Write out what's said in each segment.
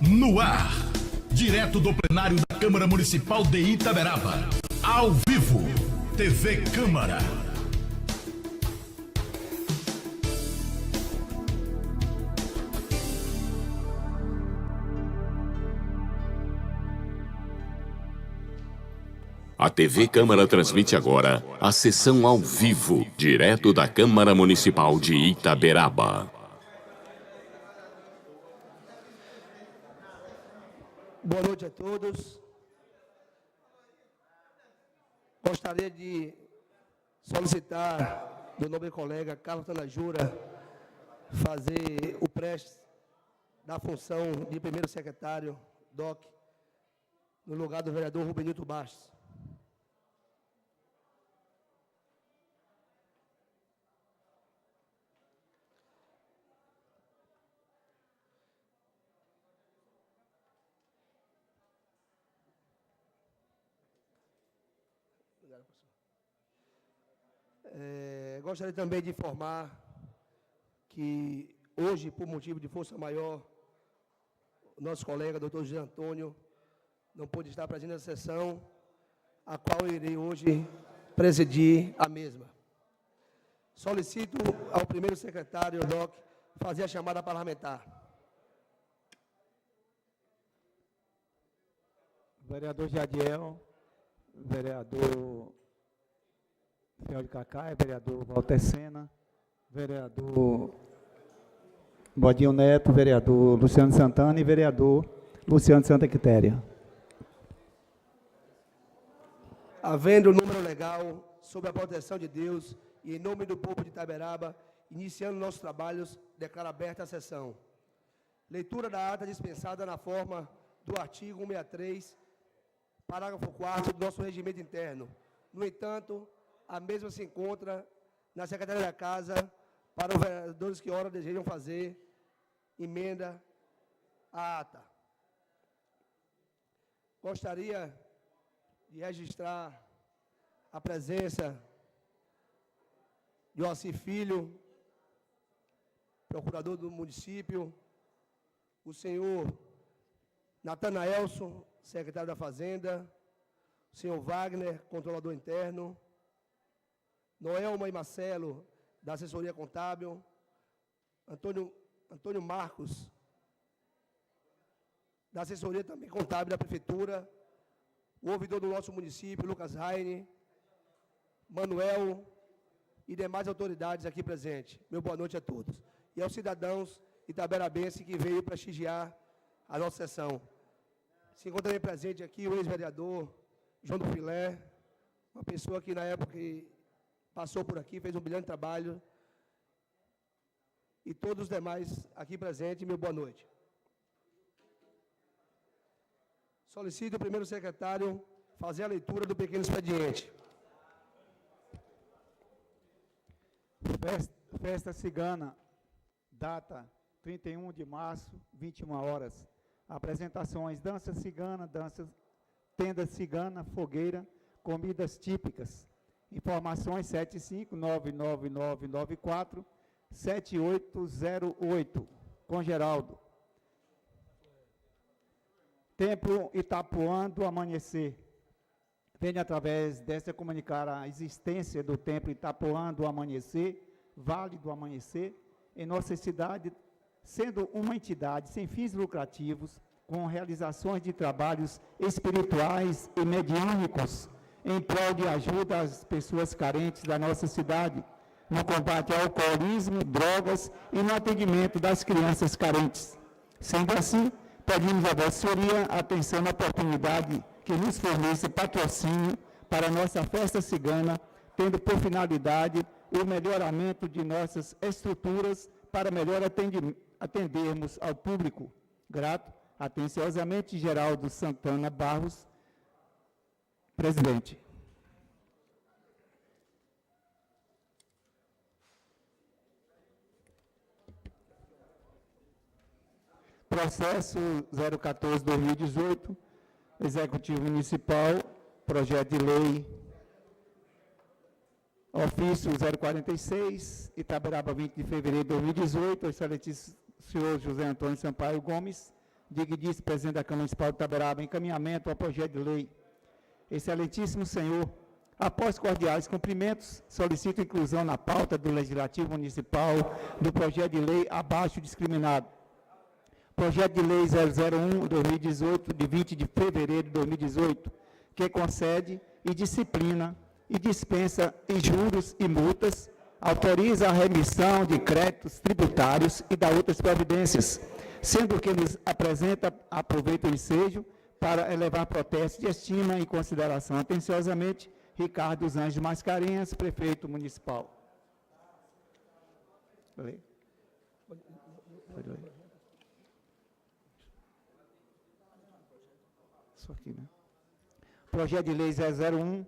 No ar, direto do plenário da Câmara Municipal de Itaberaba. Ao vivo, TV Câmara. A TV Câmara transmite agora a sessão ao vivo, direto da Câmara Municipal de Itaberaba. Boa noite a todos. Gostaria de solicitar do nobre colega Carlos Tanajura fazer o preste da função de primeiro secretário, DOC, no lugar do vereador Rubenilton Bastos. Gostaria também de informar que hoje, por motivo de força maior, o nosso colega, doutor José Antônio, não pôde estar presente nessa sessão, a qual eu irei hoje presidir a mesma. Solicito ao primeiro secretário, DOC, fazer a chamada parlamentar. Vereador Jadiel, vereador Fiel de Cacá, vereador Walter Sena, vereador Bodinho Neto, vereador Luciano Santana e vereador Luciano Santa Quitéria. Havendo o número legal, sob a proteção de Deus e em nome do povo de Itaberaba, iniciando nossos trabalhos, declaro aberta a sessão. Leitura da ata dispensada na forma do artigo 163, parágrafo 4º do nosso regimento interno. No entanto, a mesma se encontra na Secretaria da Casa para os vereadores que ora desejam fazer emenda à ata. Gostaria de registrar a presença de Joacir Filho, procurador do município, o senhor Natanaelson, secretário da Fazenda, o senhor Wagner, controlador interno, Noelma e Marcelo, da assessoria contábil, Antônio Marcos, da assessoria também contábil da prefeitura, o ouvidor do nosso município, Lucas Raine, Manuel e demais autoridades aqui presentes. Meu boa noite a todos. E aos cidadãos itaberabenses que veio prestigiar a nossa sessão. Se encontra também presente aqui o ex-vereador João do Filé, uma pessoa que na época que passou por aqui, fez um brilhante trabalho. E todos os demais aqui presentes, meu boa noite. Solicito o primeiro secretário fazer a leitura do pequeno expediente. Festa Cigana, data 31 de março, 21 horas. Apresentações, dança cigana, tenda cigana, fogueira, comidas típicas. Informações 7599994-7808, com Geraldo. Templo Itapuã do Amanhecer. Venho através desta comunicar a existência do Templo Itapuã do Amanhecer, Vale do Amanhecer, em nossa cidade, sendo uma entidade sem fins lucrativos, com realizações de trabalhos espirituais e mediúnicos, em prol de ajuda às pessoas carentes da nossa cidade, no combate ao alcoolismo, drogas e no atendimento das crianças carentes. Sendo assim, pedimos a Vossa Senhoria atenção na oportunidade que nos fornece patrocínio para a nossa festa cigana, tendo por finalidade o melhoramento de nossas estruturas para melhor atendermos ao público. Grato, atenciosamente, Geraldo Santana Barros, presidente. Processo 014/2018, Executivo Municipal, projeto de lei, ofício 046, Itaberaba, 20 de fevereiro de 2018, excelentíssimo senhor José Antônio Sampaio Gomes, digníssimo presidente da Câmara Municipal de Itaberaba, encaminhamento ao projeto de lei. Excelentíssimo senhor, após cordiais cumprimentos, solicito inclusão na pauta do Legislativo Municipal do projeto de lei abaixo discriminado. Projeto de Lei 001/2018, de 20 de fevereiro de 2018, que concede e disciplina e dispensa em juros e multas, autoriza a remissão de créditos tributários e da outras providências, sendo que nos apresenta aproveito o ensejo para elevar protestos de estima e consideração. Atenciosamente, Ricardo dos Anjos Mascarenhas, prefeito municipal. Isso aqui, né? Projeto de Lei 001,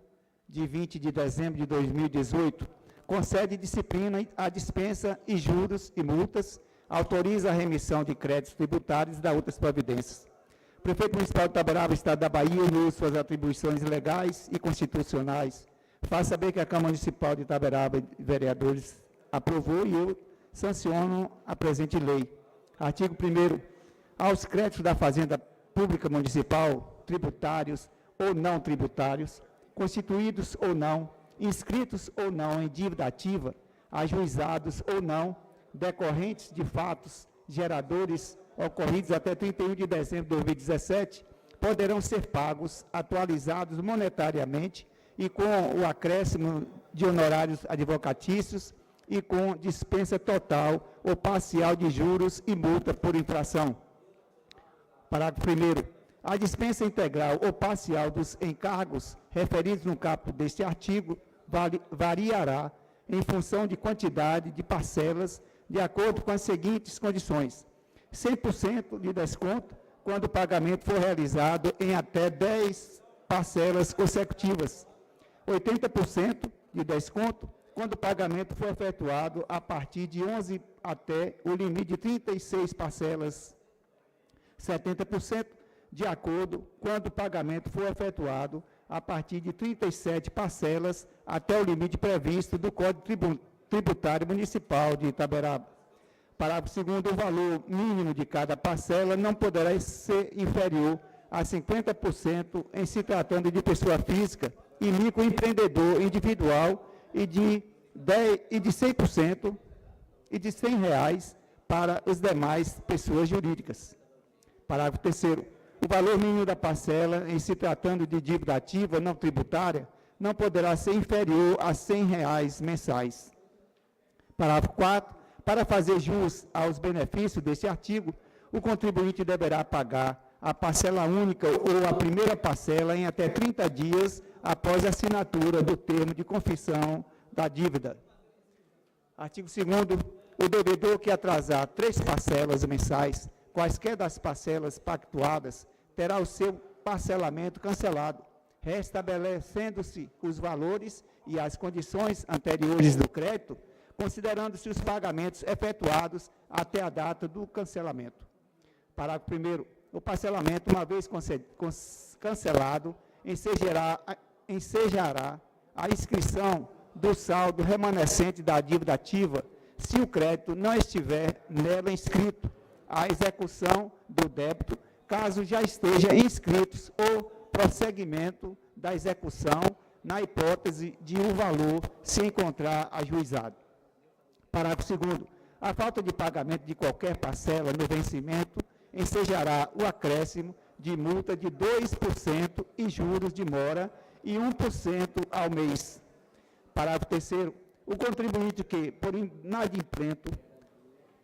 de 20 de dezembro de 2018, concede disciplina à dispensa e juros e multas, autoriza a remissão de créditos tributários e da outras providências. O prefeito municipal de Itaberaba, Estado da Bahia, em suas atribuições legais e constitucionais, faz saber que a Câmara Municipal de Itaberaba, vereadores, aprovou e eu sanciono a presente lei. Artigo 1º. Aos créditos da Fazenda Pública Municipal, tributários ou não tributários, constituídos ou não, inscritos ou não em dívida ativa, ajuizados ou não, decorrentes de fatos geradores ocorridos até 31 de dezembro de 2017, poderão ser pagos, atualizados monetariamente e com o acréscimo de honorários advocatícios e com dispensa total ou parcial de juros e multa por infração. Parágrafo 1º. A dispensa integral ou parcial dos encargos referidos no caput deste artigo variará em função de quantidade de parcelas, de acordo com as seguintes condições: 100% de desconto quando o pagamento for realizado em até 10 parcelas consecutivas, 80% de desconto quando o pagamento for efetuado a partir de 11 até o limite de 36 parcelas, 70% de acordo quando o pagamento for efetuado a partir de 37 parcelas até o limite previsto do Código Tributário Municipal de Itaberaba. Parágrafo 2º, o valor mínimo de cada parcela não poderá ser inferior a 50% em se tratando de pessoa física e microempreendedor individual e de 100% e de R$100 para as demais pessoas jurídicas. Parágrafo 3º, o valor mínimo da parcela, em se tratando de dívida ativa não tributária, não poderá ser inferior a R$100 mensais. Parágrafo 4º, para fazer jus aos benefícios deste artigo, o contribuinte deverá pagar a parcela única ou a primeira parcela em até 30 dias após a assinatura do termo de confissão da dívida. Artigo 2º, o devedor que atrasar 3 parcelas mensais, quaisquer das parcelas pactuadas, terá o seu parcelamento cancelado, restabelecendo-se os valores e as condições anteriores do crédito, considerando-se os pagamentos efetuados até a data do cancelamento. Parágrafo 1º. O parcelamento, uma vez cancelado, ensejará a inscrição do saldo remanescente da dívida ativa, se o crédito não estiver nela inscrito, a execução do débito, caso já esteja inscritos, ou prosseguimento da execução, na hipótese de o valor se encontrar ajuizado. Parágrafo 2º. A falta de pagamento de qualquer parcela no vencimento ensejará o acréscimo de multa de 2% e juros de mora e 1% ao mês. Parágrafo 3º. O contribuinte que, por inadimplento,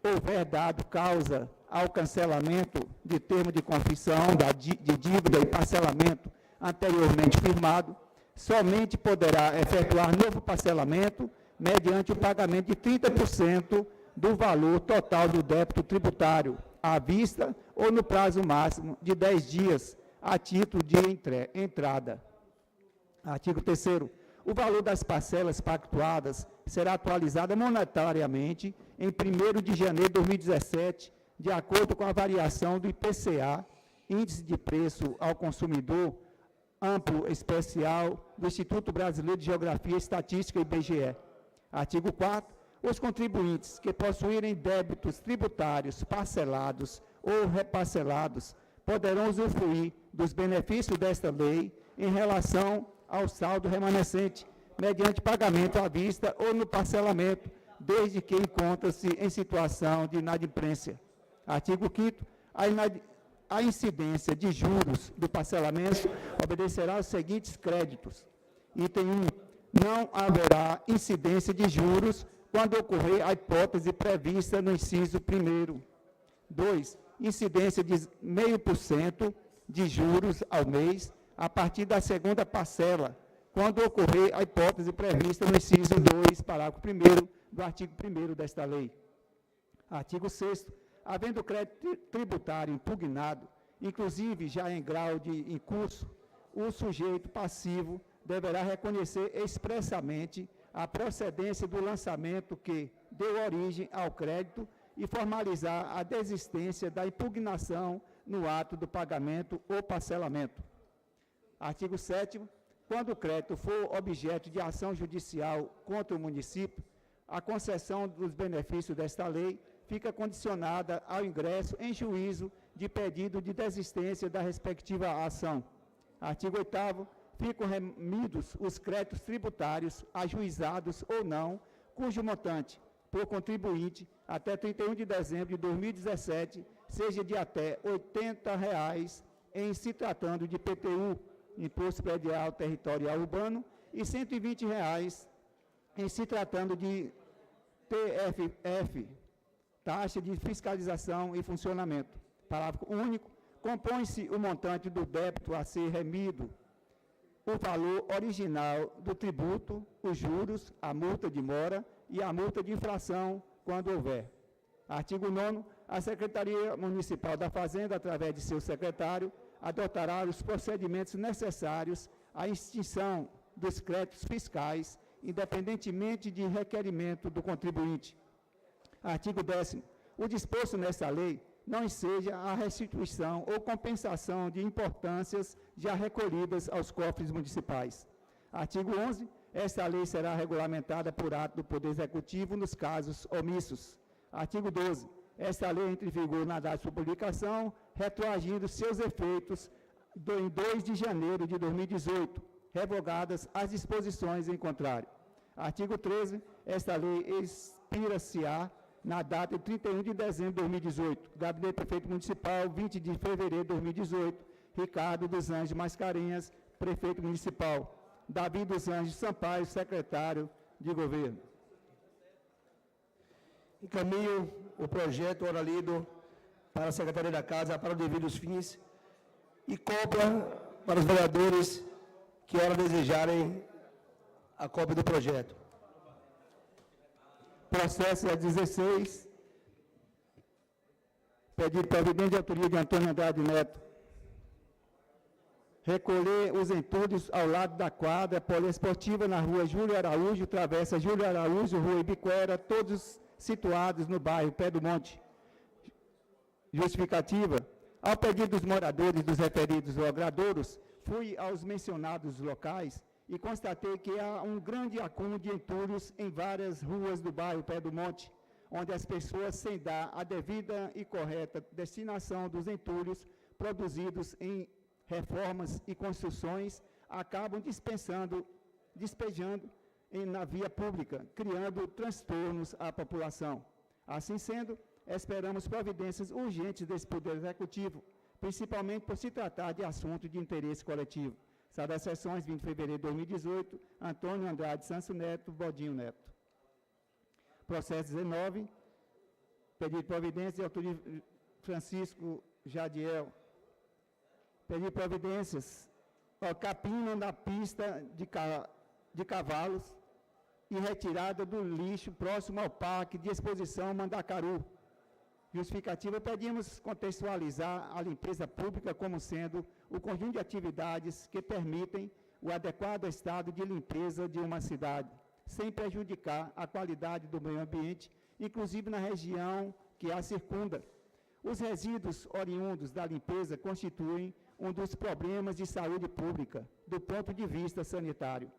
houver dado causa ao cancelamento de termo de confissão de dívida e parcelamento anteriormente firmado, somente poderá efetuar novo parcelamento mediante o pagamento de 30% do valor total do débito tributário, à vista ou no prazo máximo de 10 dias, a título de entrada. Artigo 3º. O valor das parcelas pactuadas será atualizado monetariamente em 1º de janeiro de 2017, de acordo com a variação do IPCA, Índice de Preço ao Consumidor Amplo Especial do Instituto Brasileiro de Geografia e Estatística, IBGE. Artigo 4º. Os contribuintes que possuírem débitos tributários parcelados ou reparcelados poderão usufruir dos benefícios desta lei em relação ao saldo remanescente, mediante pagamento à vista ou no parcelamento, desde que encontra-se em situação de inadimplência. Artigo 5º. A incidência de juros do parcelamento obedecerá aos seguintes créditos. Item 1. Não haverá incidência de juros quando ocorrer a hipótese prevista no inciso 1º. 2. Incidência de 0,5% de juros ao mês a partir da segunda parcela, quando ocorrer a hipótese prevista no inciso 2, parágrafo 1º do artigo 1º desta lei. Artigo 6º. Havendo crédito tributário impugnado, inclusive já em grau de incurso, o sujeito passivo deverá reconhecer expressamente a procedência do lançamento que deu origem ao crédito e formalizar a desistência da impugnação no ato do pagamento ou parcelamento. Artigo 7º. Quando o crédito for objeto de ação judicial contra o município, a concessão dos benefícios desta lei fica condicionada ao ingresso em juízo de pedido de desistência da respectiva ação. Artigo 8º. Ficam remidos os créditos tributários, ajuizados ou não, cujo montante, por contribuinte, até 31 de dezembro de 2017, seja de até R$ 80,00 em se tratando de PTU, Imposto Predial Territorial Urbano, e R$ 120,00 em se tratando de TFF, Taxa de Fiscalização e Funcionamento. Parágrafo único. Compõe-se o montante do débito a ser remido, o valor original do tributo, os juros, a multa de mora e a multa de infração, quando houver. Artigo 9º. A Secretaria Municipal da Fazenda, através de seu secretário, adotará os procedimentos necessários à extinção dos créditos fiscais, independentemente de requerimento do contribuinte. Artigo 10º. O disposto nesta lei não enseja a restituição ou compensação de importâncias já recolhidas aos cofres municipais. Artigo 11º. Esta lei será regulamentada por ato do Poder Executivo nos casos omissos. Artigo 12º. Esta lei entra em vigor na data de sua publicação, retroagindo seus efeitos em 2 de janeiro de 2018, revogadas as disposições em contrário. Artigo 13º. Esta lei expira-se-á na data de 31 de dezembro de 2018. Gabinete Prefeito Municipal, 20 de fevereiro de 2018. Ricardo dos Anjos Mascarenhas, Prefeito Municipal. Davi dos Anjos Sampaio, Secretário de Governo. Encaminho o projeto ora lido para a Secretaria da Casa para os devidos fins e cópia para os vereadores que ora desejarem a cópia do projeto. Processo 16, pedido providência de autoria de Antônio Andrade Neto. Recolher os entulhos ao lado da quadra poliesportiva na rua Júlio Araújo, travessa Júlio Araújo, rua Ibiquera, todos situados no bairro Pé do Monte. Justificativa. Ao pedido dos moradores dos referidos logradouros, fui aos mencionados locais e constatei que há um grande acúmulo de entulhos em várias ruas do bairro Pé do Monte, onde as pessoas, sem dar a devida e correta destinação dos entulhos produzidos em reformas e construções, acabam despejando na via pública, criando transtornos à população. Assim sendo, esperamos providências urgentes desse Poder Executivo, principalmente por se tratar de assunto de interesse coletivo. Sala das Sessões, 20 de fevereiro de 2018, Antônio Andrade Sanso Neto, Bodinho Neto. Processo 19, pedido de providência de autoria Francisco Jadiel. Pedido de providências, capina na pista de cavalos e retirada do lixo próximo ao Parque de Exposição Mandacaru. Justificativa, pedimos contextualizar a limpeza pública como sendo o conjunto de atividades que permitem o adequado estado de limpeza de uma cidade, sem prejudicar a qualidade do meio ambiente, inclusive na região que a circunda. Os resíduos oriundos da limpeza constituem um dos problemas de saúde pública, do ponto de vista sanitário.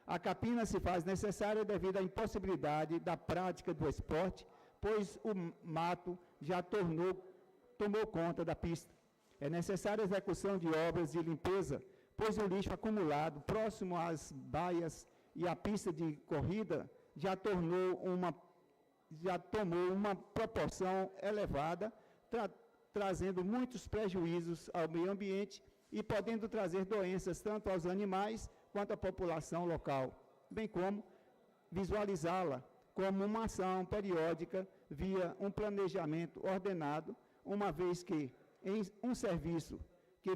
A capina se faz necessária devido à impossibilidade da prática do esporte, pois o mato já tomou conta da pista. É necessária a execução de obras de limpeza, pois o lixo acumulado próximo às baias e à pista de corrida já tomou uma proporção elevada, trazendo muitos prejuízos ao meio ambiente e podendo trazer doenças tanto aos animais quanto à população local, bem como visualizá-la como uma ação periódica via um planejamento ordenado, uma vez que em um serviço que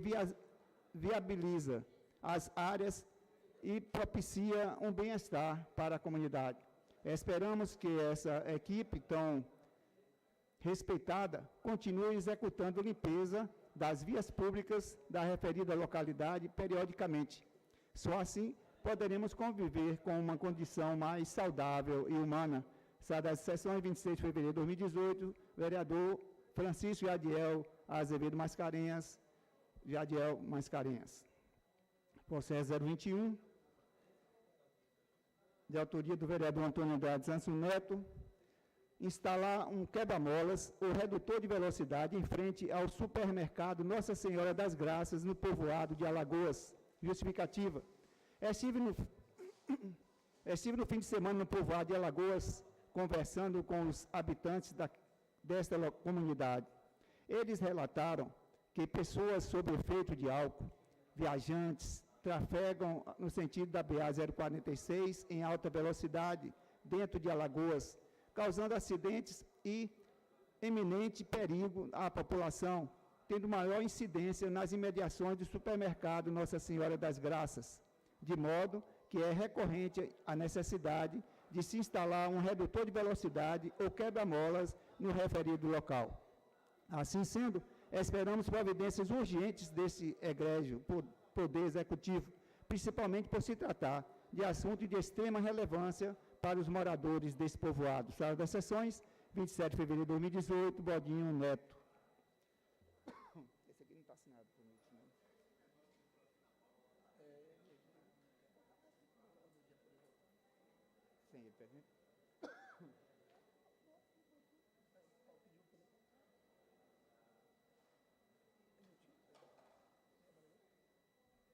viabiliza as áreas e propicia um bem-estar para a comunidade. Esperamos que essa equipe tão respeitada continue executando limpeza das vias públicas da referida localidade periodicamente. Só assim poderemos conviver com uma condição mais saudável e humana. Das sessões 26 de fevereiro de 2018, vereador Francisco Jadiel Azevedo Mascarenhas, Processo 021, de autoria do vereador Antônio Andrade Santos Neto, instalar um quebra-molas ou redutor de velocidade em frente ao supermercado Nossa Senhora das Graças, no povoado de Alagoas. Justificativa. Estive no fim de semana no povoado de Alagoas, conversando com os habitantes desta comunidade. Eles relataram que pessoas sob efeito de álcool, viajantes, trafegam no sentido da BA-046 em alta velocidade dentro de Alagoas, causando acidentes e eminente perigo à população, tendo maior incidência nas imediações do supermercado Nossa Senhora das Graças, de modo que é recorrente a necessidade de se instalar um redutor de velocidade ou quebra-molas no referido local. Assim sendo, esperamos providências urgentes desse egrégio Poder Executivo, principalmente por se tratar de assunto de extrema relevância para os moradores desse povoado. Sala das sessões, 27 de fevereiro de 2018, Bodinho Neto. Esse aqui não está assinado por mim, não. Sim, ele pergunta.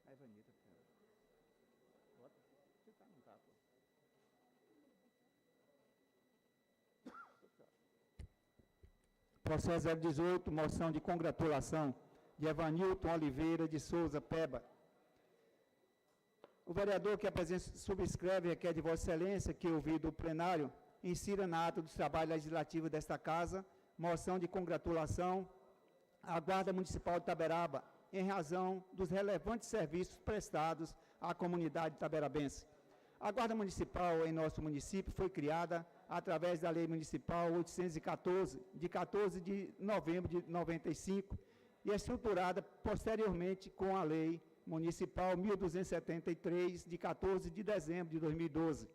A Evanita, bota. Você tá, não tá, pô. Processo 018, moção de congratulação de Evanilton Oliveira de Souza Peba. O vereador que subscreve requer de Vossa Excelência que, ouvido o plenário, insira na ata dos trabalhos legislativos desta Casa, moção de congratulação à Guarda Municipal de Itaberaba, em razão dos relevantes serviços prestados à comunidade itaberabense. A Guarda Municipal em nosso município foi criada através da Lei Municipal 814, de 14 de novembro de 95, e é estruturada posteriormente com a Lei Municipal 1273, de 14 de dezembro de 2012.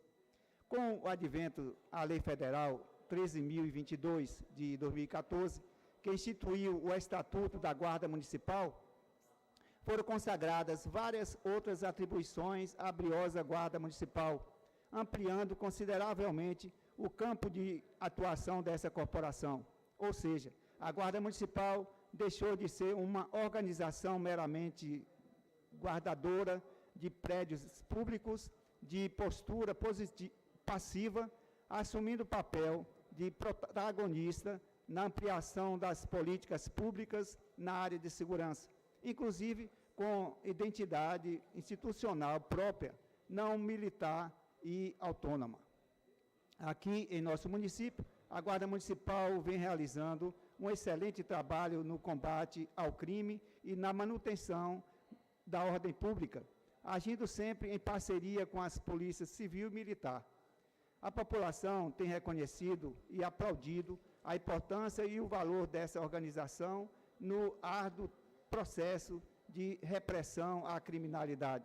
Com o advento à Lei Federal 13.022, de 2014, que instituiu o Estatuto da Guarda Municipal, foram consagradas várias outras atribuições à briosa Guarda Municipal, ampliando consideravelmente o campo de atuação dessa corporação. Ou seja, a Guarda Municipal deixou de ser uma organização meramente guardadora de prédios públicos, de postura passiva, assumindo o papel de protagonista na ampliação das políticas públicas na área de segurança, inclusive com identidade institucional própria, não militar e autônoma. Aqui em nosso município, a Guarda Municipal vem realizando um excelente trabalho no combate ao crime e na manutenção da ordem pública, agindo sempre em parceria com as polícias civil e militar. A população tem reconhecido e aplaudido a importância e o valor dessa organização no árduo processo de repressão à criminalidade.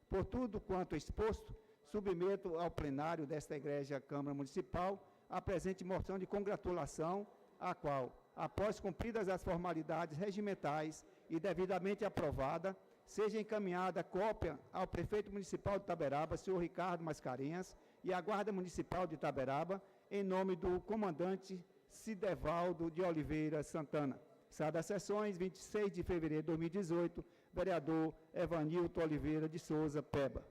Por tudo quanto exposto, submeto ao plenário desta Igreja Câmara Municipal a presente moção de congratulação, a qual, após cumpridas as formalidades regimentais e devidamente aprovada, seja encaminhada cópia ao prefeito municipal de Itaberaba, senhor Ricardo Mascarenhas, e à Guarda Municipal de Itaberaba, em nome do comandante Cidevaldo de Oliveira Santana. Sala das sessões, 26 de fevereiro de 2018, vereador Evanilton Oliveira de Souza, Peba.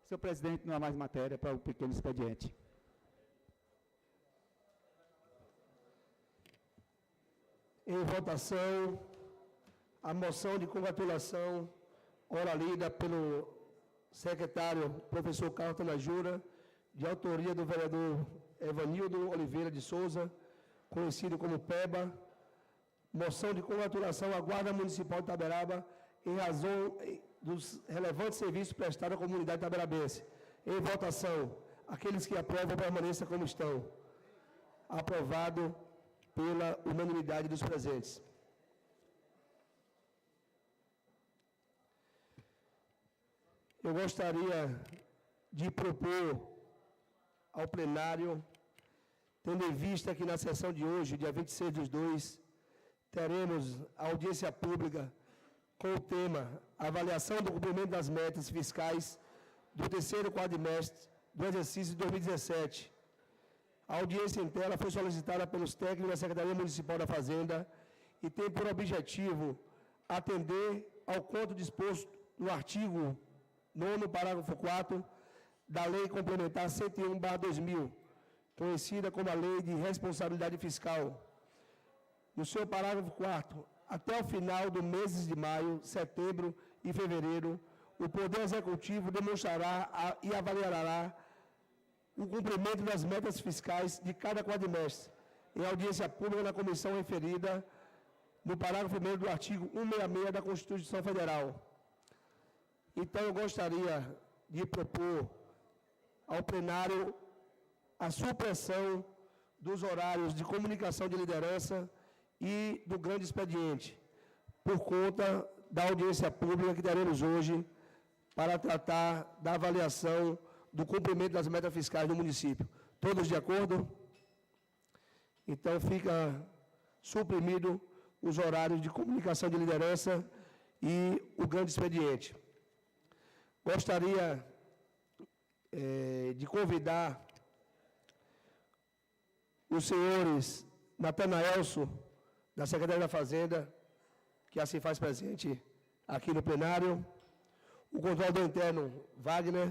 Senhor presidente, não há mais matéria para o pequeno expediente. Em votação, a moção de congratulação, ora lida pelo secretário professor Carlos Tanajura, de autoria do vereador Evanilton Oliveira de Souza, conhecido como Peba. Moção de congratulação à Guarda Municipal de Itaberaba, em razão dos relevantes serviços prestados à comunidade itaberabense. Em votação, aqueles que aprovam, permaneçam como estão. Aprovado pela unanimidade dos presentes. Eu gostaria de propor ao plenário, tendo em vista que na sessão de hoje, dia 26/2, teremos a audiência pública com o tema Avaliação do cumprimento das metas fiscais do terceiro quadrimestre do exercício de 2017. A audiência em tela foi solicitada pelos técnicos da Secretaria Municipal da Fazenda e tem por objetivo atender ao quanto disposto no artigo 9º, parágrafo 4º, da Lei Complementar 101/2000, conhecida como a Lei de Responsabilidade Fiscal. No seu parágrafo 4º, até o final dos meses de maio, setembro e fevereiro, o Poder Executivo demonstrará e avaliará o cumprimento das metas fiscais de cada quadrimestre, em audiência pública na comissão referida no parágrafo 1º do artigo 166 da Constituição Federal. Então, eu gostaria de propor ao plenário a supressão dos horários de comunicação de liderança e do grande expediente, por conta da audiência pública que teremos hoje para tratar da avaliação do cumprimento das metas fiscais do município. Todos de acordo? Então, fica suprimido os horários de comunicação de liderança e o grande expediente. Gostaria de convidar os senhores Natanaelso, da Secretaria da Fazenda, que assim faz presente aqui no plenário, o controlador interno Wagner,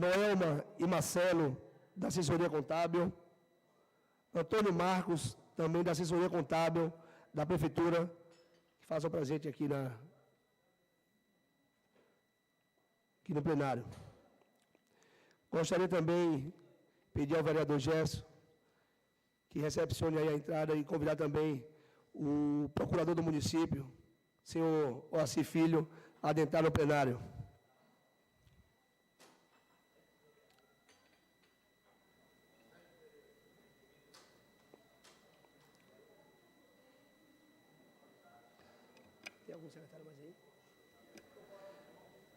Noelma e Marcelo, da Assessoria Contábil, Antônio Marcos, também da Assessoria Contábil da Prefeitura, que façam presente aqui no plenário. Gostaria também de pedir ao vereador Gerson que recepcione aí a entrada e convidar também o procurador do município, senhor Oacir Filho, a adentrar no plenário. Tem algum secretário mais aí?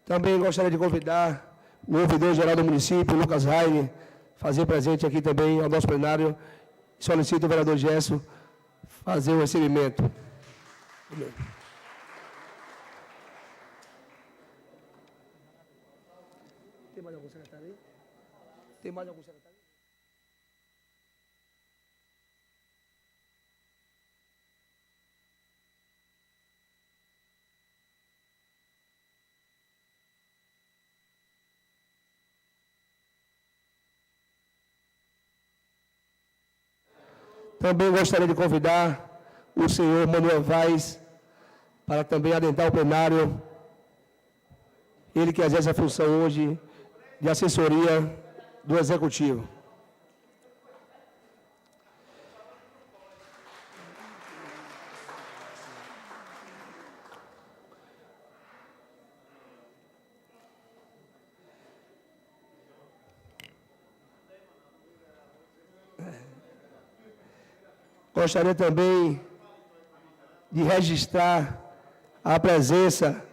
Também gostaria de convidar o ouvidor-geral do município, Lucas Raine, fazer presente aqui também ao nosso plenário. Solicito o vereador Gerson fazer o recebimento. Tem mais algum secretário aí? Tem mais algum secretário? Também gostaria de convidar o senhor Manuel Vaz para também adentrar o plenário, ele que exerce a função hoje de assessoria do Executivo. Gostaria também de registrar a presença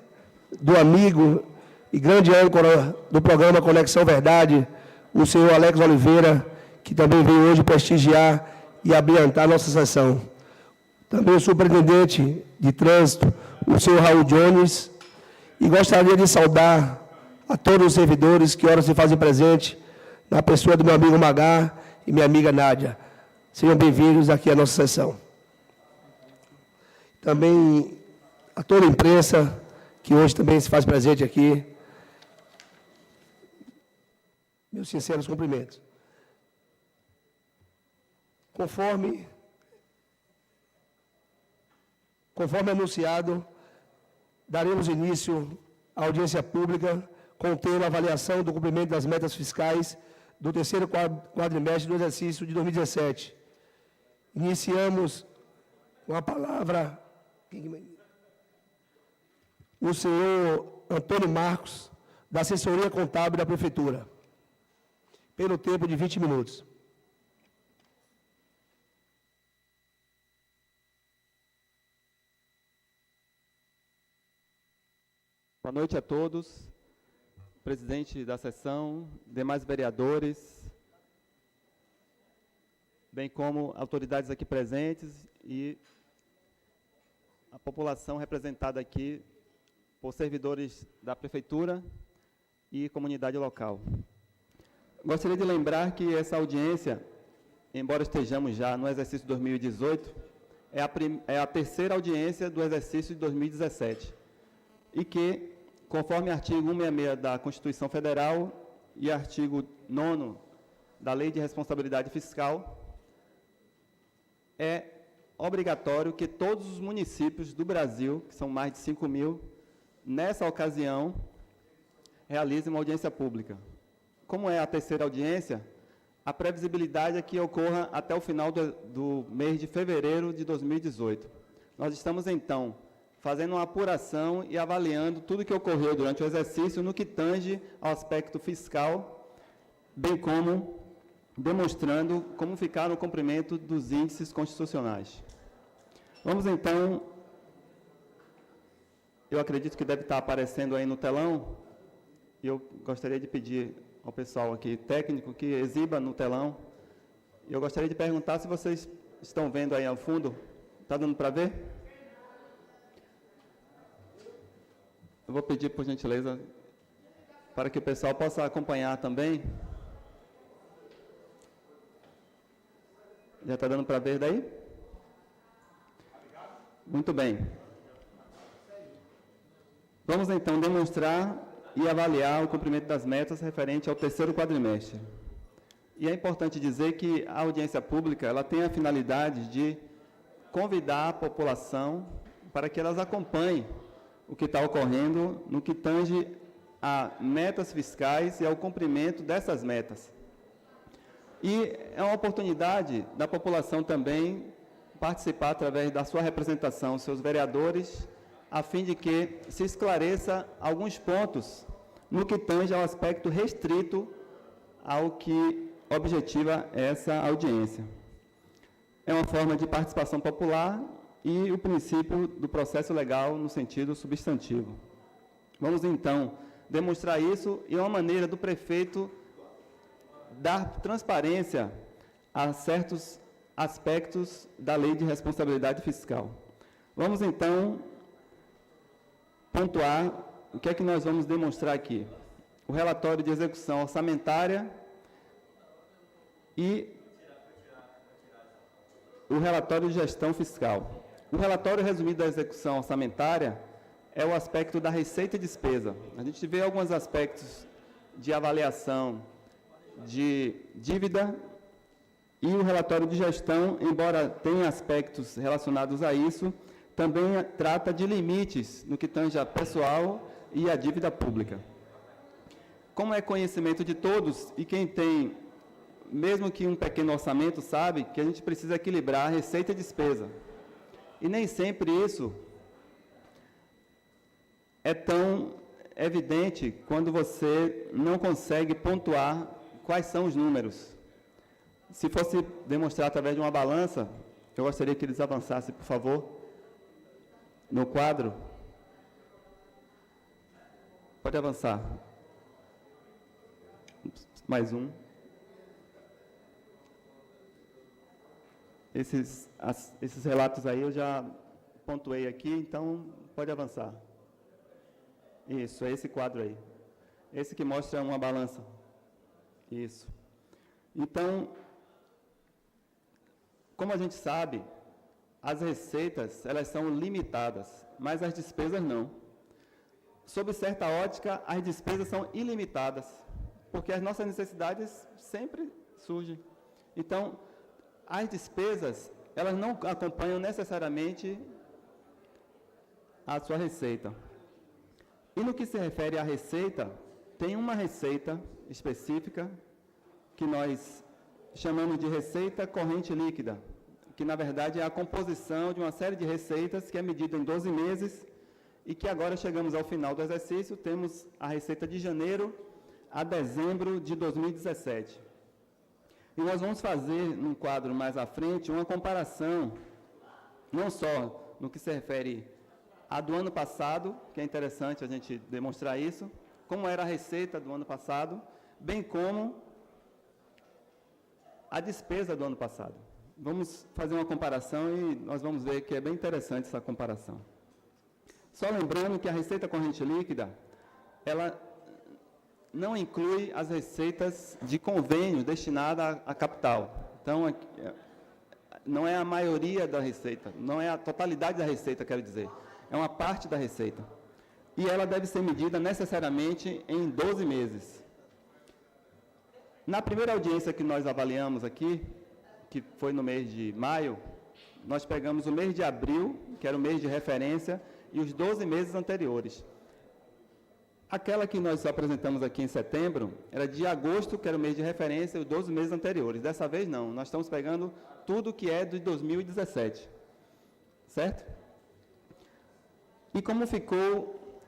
do amigo e grande âncora do programa Conexão Verdade, o senhor Alex Oliveira, que também veio hoje prestigiar e abrilhantar a nossa sessão. Também o superintendente de trânsito, o senhor Raul Jones, e gostaria de saudar a todos os servidores que ora se fazem presente, na pessoa do meu amigo Magá e minha amiga Nádia. Sejam bem-vindos aqui à nossa sessão. Também a toda a imprensa, que hoje também se faz presente aqui. Meus sinceros cumprimentos. Conforme anunciado, daremos início à audiência pública com o tema avaliação do cumprimento das metas fiscais do terceiro quadrimestre do exercício de 2017. Iniciamos com a palavra o senhor Antônio Marcos, da assessoria contábil da Prefeitura, pelo tempo de 20 minutos. Boa noite a todos, presidente da sessão, demais vereadores, bem como autoridades aqui presentes e a população representada aqui por servidores da Prefeitura e comunidade local. Gostaria de lembrar que essa audiência, embora estejamos já no exercício 2018, é a terceira audiência do exercício de 2017 e que, conforme artigo 166 da Constituição Federal e artigo 9º da Lei de Responsabilidade Fiscal, é obrigatório que todos os municípios do Brasil, que são mais de 5.000, nessa ocasião, realizem uma audiência pública. Como é a terceira audiência, a previsibilidade é que ocorra até o final do mês de fevereiro de 2018. Nós estamos, então, fazendo uma apuração e avaliando tudo que ocorreu durante o exercício no que tange ao aspecto fiscal, bem como demonstrando como ficaram o cumprimento dos índices constitucionais. Vamos, então, eu acredito que deve estar aparecendo aí no telão, e eu gostaria de pedir ao pessoal aqui técnico que exiba no telão. Eu gostaria de perguntar se vocês estão vendo aí ao fundo. Está dando para ver? Eu vou pedir, por gentileza, para que o pessoal possa acompanhar também. Já está dando para ver daí? Muito bem. Vamos, então, demonstrar e avaliar o cumprimento das metas referente ao terceiro quadrimestre. E é importante dizer que a audiência pública ela tem a finalidade de convidar a população para que elas acompanhem o que está ocorrendo no que tange a metas fiscais e ao cumprimento dessas metas. E é uma oportunidade da população também participar através da sua representação, seus vereadores, a fim de que se esclareça alguns pontos no que tange ao aspecto restrito ao que objetiva essa audiência. É uma forma de participação popular e o princípio do processo legal no sentido substantivo. Vamos, então, demonstrar isso e uma maneira do prefeito dar transparência a certos aspectos da Lei de Responsabilidade Fiscal. Vamos, então, pontuar o que é que nós vamos demonstrar aqui. O relatório de execução orçamentária e o relatório de gestão fiscal. O relatório resumido da execução orçamentária é o aspecto da receita e despesa. A gente vê alguns aspectos de avaliação de dívida e o relatório de gestão, embora tenha aspectos relacionados a isso, também trata de limites no que tange a pessoal e a dívida pública. Como é conhecimento de todos, e quem tem, mesmo que um pequeno orçamento, sabe que a gente precisa equilibrar a receita e despesa. E nem sempre isso é tão evidente quando você não consegue pontuar quais são os números. Se fosse demonstrar através de uma balança, eu gostaria que eles avançassem, por favor, no quadro. Pode avançar. Mais um. Esses relatos aí eu já pontuei aqui, então pode avançar. Isso, é esse quadro aí. Esse que mostra uma balança. Isso. Então, como a gente sabe, as receitas, elas são limitadas, mas as despesas não. Sob certa ótica, as despesas são ilimitadas, porque as nossas necessidades sempre surgem. Então, as despesas, elas não acompanham necessariamente a sua receita. E no que se refere à receita, tem uma receita específica que nós chamamos de receita corrente líquida, que na verdade é a composição de uma série de receitas que é medida em 12 meses e que agora chegamos ao final do exercício, temos a receita de janeiro a dezembro de 2017. E nós vamos fazer, num quadro mais à frente, uma comparação, não só no que se refere a do ano passado, que é interessante a gente demonstrar isso, como era a receita do ano passado, bem como a despesa do ano passado. Vamos fazer uma comparação e nós vamos ver que é bem interessante essa comparação. Só lembrando que a receita corrente líquida, ela não inclui as receitas de convênio destinada à capital. Então, não é a maioria da receita, não é a totalidade da receita, quero dizer. É uma parte da receita. E ela deve ser medida necessariamente em 12 meses. Na primeira audiência que nós avaliamos aqui, que foi no mês de maio, nós pegamos o mês de abril, que era o mês de referência, e os 12 meses anteriores. Aquela que nós apresentamos aqui em setembro, era de agosto, que era o mês de referência, e os 12 meses anteriores. Dessa vez, não. Nós estamos pegando tudo que é de 2017. Certo? E como ficou,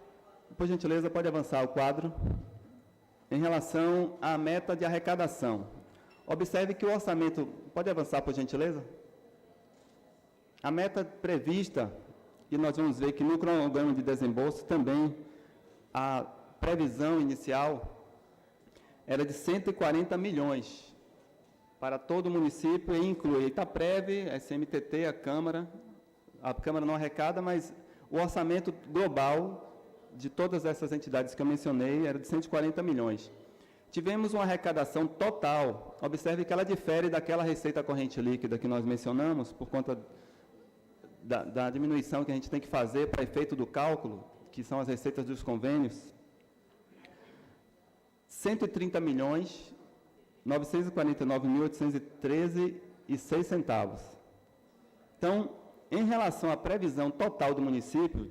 por gentileza, pode avançar o quadro, em relação à meta de arrecadação. Observe que o orçamento... Pode avançar, por gentileza? A meta prevista, e nós vamos ver que no cronograma de desembolso também, a previsão inicial era de 140 milhões para todo o município, e inclui Itaprev, SMTT, a Câmara não arrecada, mas o orçamento global de todas essas entidades que eu mencionei era de 140 milhões. Tivemos uma arrecadação total, observe que ela difere daquela receita corrente líquida que nós mencionamos, por conta da diminuição que a gente tem que fazer para efeito do cálculo, que são as receitas dos convênios. 130 milhões, 949.813,06 centavos. Então, em relação à previsão total do município,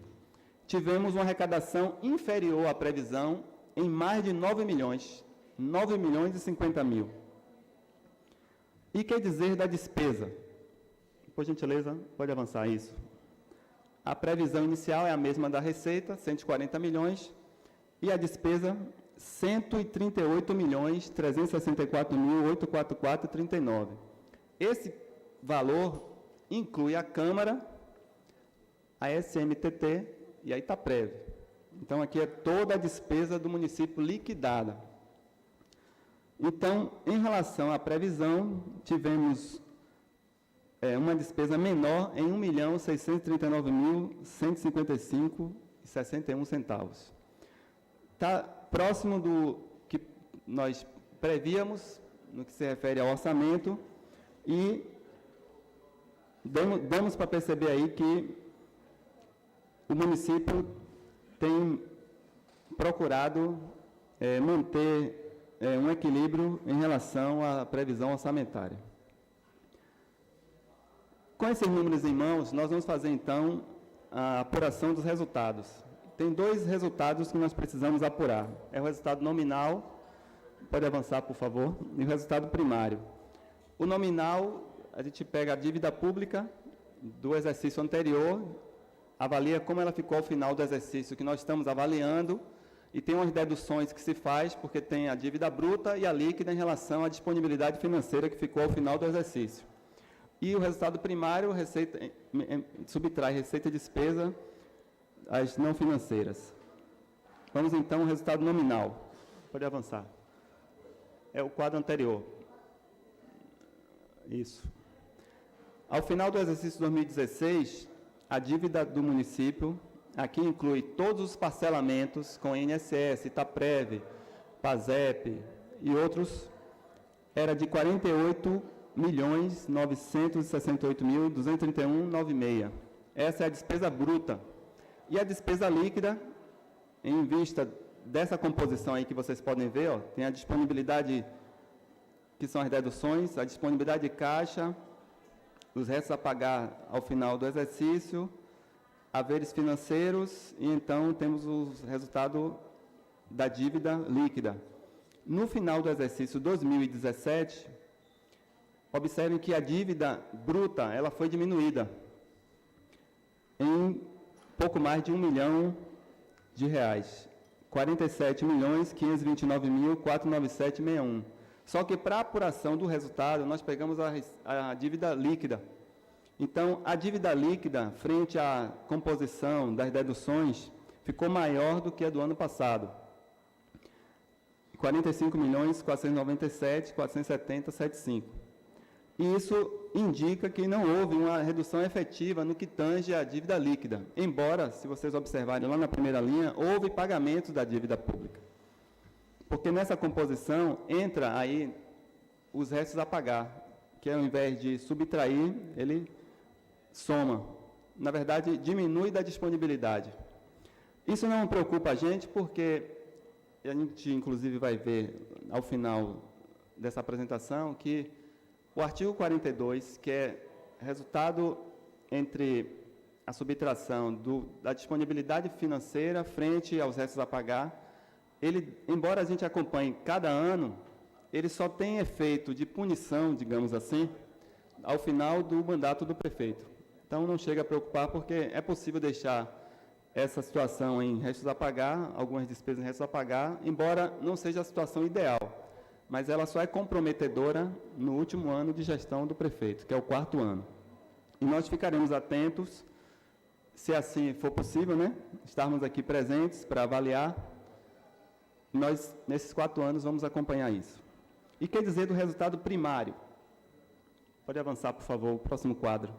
tivemos uma arrecadação inferior à previsão em mais de 9 milhões, 9 milhões e 50 mil. E quer dizer da despesa? Por gentileza, pode avançar isso. A previsão inicial é a mesma da receita, 140 milhões, e a despesa, 138.364.844,39. Esse valor inclui a Câmara, a SMTT e a Itaprev. Então, aqui é toda a despesa do município liquidada. Então, em relação à previsão, tivemos uma despesa menor em R$ 1.639.155,61 centavos. Está próximo do que nós prevíamos, no que se refere ao orçamento, e damos para perceber aí que o município tem procurado manter um equilíbrio em relação à previsão orçamentária. Com esses números em mãos, nós vamos fazer, então, a apuração dos resultados. Tem dois resultados que nós precisamos apurar. É o resultado nominal, pode avançar, por favor, e o resultado primário. O nominal, a gente pega a dívida pública do exercício anterior, avalia como ela ficou ao final do exercício que nós estamos avaliando, e tem umas deduções que se faz, porque tem a dívida bruta e a líquida em relação à disponibilidade financeira que ficou ao final do exercício. E o resultado primário subtrai receita e despesa, as não financeiras. Vamos, então, ao resultado nominal. Pode avançar. É o quadro anterior. Isso. Ao final do exercício 2016, a dívida do município, aqui inclui todos os parcelamentos com INSS, Itaprev, PASEP e outros, era de R$ 48.968.231,96. Essa é a despesa bruta. E a despesa líquida, em vista dessa composição aí que vocês podem ver, ó, tem a disponibilidade, que são as deduções, a disponibilidade de caixa, os restos a pagar ao final do exercício, haveres financeiros, e então temos o resultado da dívida líquida. No final do exercício 2017, observem que a dívida bruta ela foi diminuída em pouco mais de R$ 1 milhão, R$ 47.529.497,61. Só que para a apuração do resultado, nós pegamos a dívida líquida. Então, a dívida líquida, frente à composição das deduções, ficou maior do que a do ano passado. R$ 45.497.470,75. E isso indica que não houve uma redução efetiva no que tange à dívida líquida. Embora, se vocês observarem lá na primeira linha, houve pagamento da dívida pública. Porque nessa composição entra aí os restos a pagar, que ao invés de subtrair, ele soma. Na verdade, diminui da disponibilidade. Isso não preocupa a gente, porque a gente, inclusive, vai ver ao final dessa apresentação que o artigo 42, que é resultado entre a subtração da disponibilidade financeira frente aos restos a pagar, ele, embora a gente acompanhe cada ano, ele só tem efeito de punição, digamos assim, ao final do mandato do prefeito. Então, não chega a preocupar, porque é possível deixar essa situação em restos a pagar, algumas despesas em restos a pagar, embora não seja a situação ideal, mas ela só é comprometedora no último ano de gestão do prefeito, que é o 4º ano. E nós ficaremos atentos, se assim for possível, né, estarmos aqui presentes para avaliar. Nós, nesses 4 anos, vamos acompanhar isso. E quer dizer do resultado primário? Pode avançar, por favor, o próximo quadro.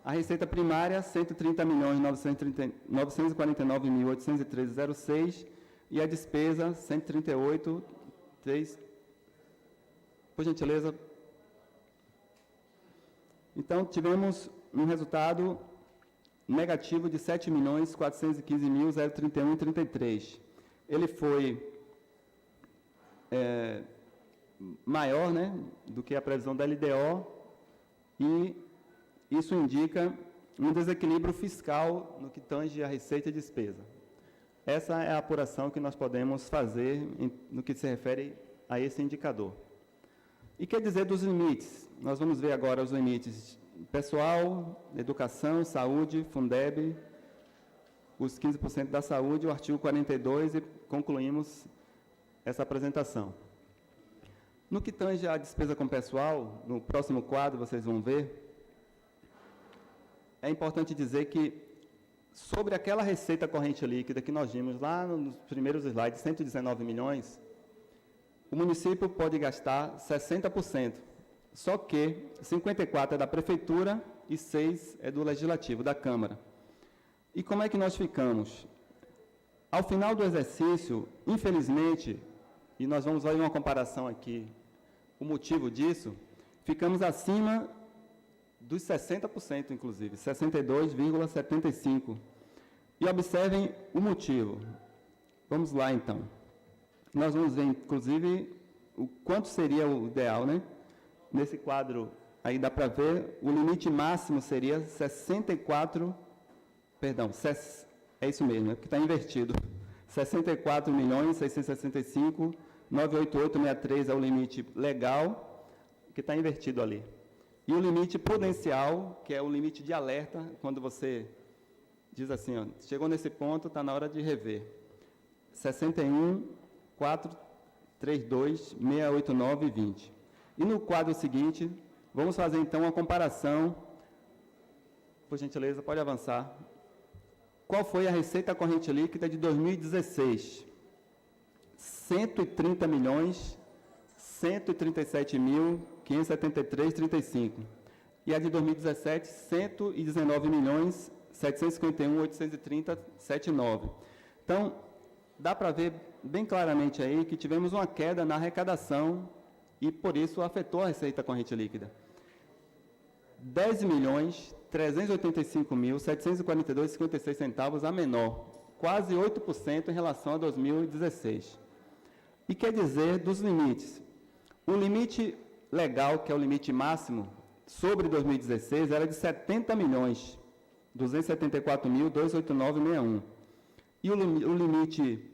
A receita primária, R$ 130.949.813,06, e a despesa, R$ 138.3. Por gentileza. Então, tivemos um resultado negativo de R$ 7.415.031,33. Ele foi maior, né, do que a previsão da LDO, e isso indica um desequilíbrio fiscal no que tange a receita e despesa. Essa é a apuração que nós podemos fazer no que se refere a esse indicador. E quer dizer dos limites? Nós vamos ver agora os limites pessoal, educação, saúde, Fundeb, os 15% da saúde, o artigo 42, e concluímos essa apresentação. No que tange a despesa com pessoal, no próximo quadro vocês vão ver, é importante dizer que, sobre aquela receita corrente líquida que nós vimos lá nos primeiros slides, 119 milhões, o município pode gastar 60%, só que 54% é da Prefeitura e 6% é do Legislativo, da Câmara. E como é que nós ficamos? Ao final do exercício, infelizmente, e nós vamos ver uma comparação aqui, o motivo disso, ficamos acima dos 60%, inclusive, 62,75%. E observem o motivo. Vamos lá, então. Nós vamos ver, inclusive, o quanto seria o ideal, né? Nesse quadro, aí dá para ver, o limite máximo seria 64, perdão, é isso mesmo, é porque está invertido. 64.665.988,63 é o limite legal, que está invertido ali. E o limite prudencial, que é o limite de alerta, quando você diz assim, ó, chegou nesse ponto, está na hora de rever. 61.432.689,20. E no quadro seguinte, vamos fazer então uma comparação. Por gentileza, pode avançar. Qual foi a receita corrente líquida de 2016? 130.137.573,35. E a de 2017, 119.171.000 751.830.79. Então, dá para ver bem claramente aí que tivemos uma queda na arrecadação e, por isso, afetou a receita corrente líquida. 10.385.742,56 centavos a menor, quase 8% em relação a 2016. E quer dizer dos limites. O limite legal, que é o limite máximo, sobre 2016, era de 70.274.289,61. E o limite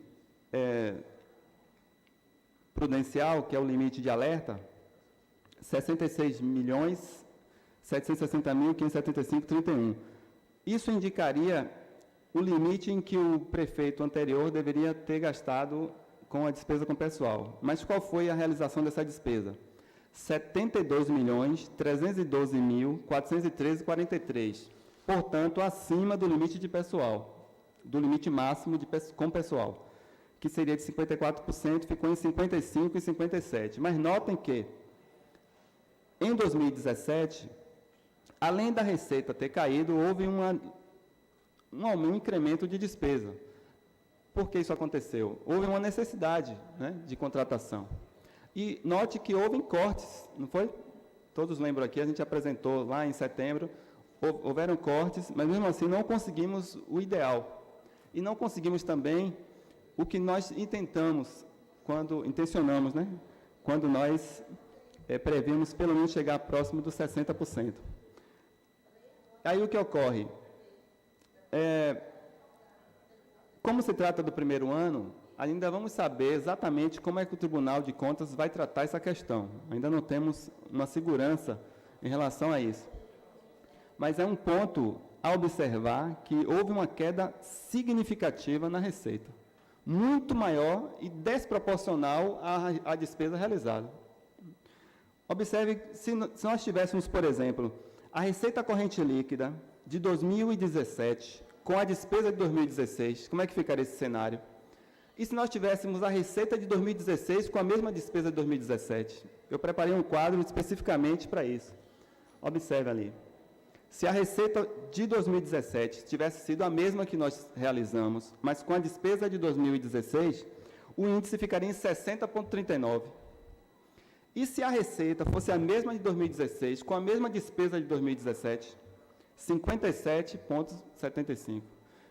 prudencial, que é o limite de alerta, 66.760.575,31. Isso indicaria o limite em que o prefeito anterior deveria ter gastado com a despesa com pessoal. Mas qual foi a realização dessa despesa? 72.312.413,43. Portanto, acima do limite de pessoal, do limite máximo com pessoal, que seria de 54%, ficou em 55% e 57%. Mas notem que, em 2017, além da receita ter caído, houve um incremento de despesa. Por que isso aconteceu? Houve uma necessidade, né, de contratação. E note que houve cortes, não foi? Todos lembram aqui, a gente apresentou lá em setembro, houveram cortes, mas mesmo assim não conseguimos o ideal. E não conseguimos também o que nós intencionamos, né? Quando nós previmos pelo menos chegar próximo dos 60%. Aí o que ocorre? Como se trata do primeiro ano, ainda vamos saber exatamente como é que o Tribunal de Contas vai tratar essa questão. Ainda não temos uma segurança em relação a isso. Mas é um ponto a observar que houve uma queda significativa na receita, muito maior e desproporcional à despesa realizada. Observe, se nós tivéssemos, por exemplo, a receita corrente líquida de 2017 com a despesa de 2016, como é que ficaria esse cenário? E se nós tivéssemos a receita de 2016 com a mesma despesa de 2017? Eu preparei um quadro especificamente para isso. Observe ali. Se a receita de 2017 tivesse sido a mesma que nós realizamos, mas com a despesa de 2016, o índice ficaria em 60,39. E se a receita fosse a mesma de 2016, com a mesma despesa de 2017, 57,75.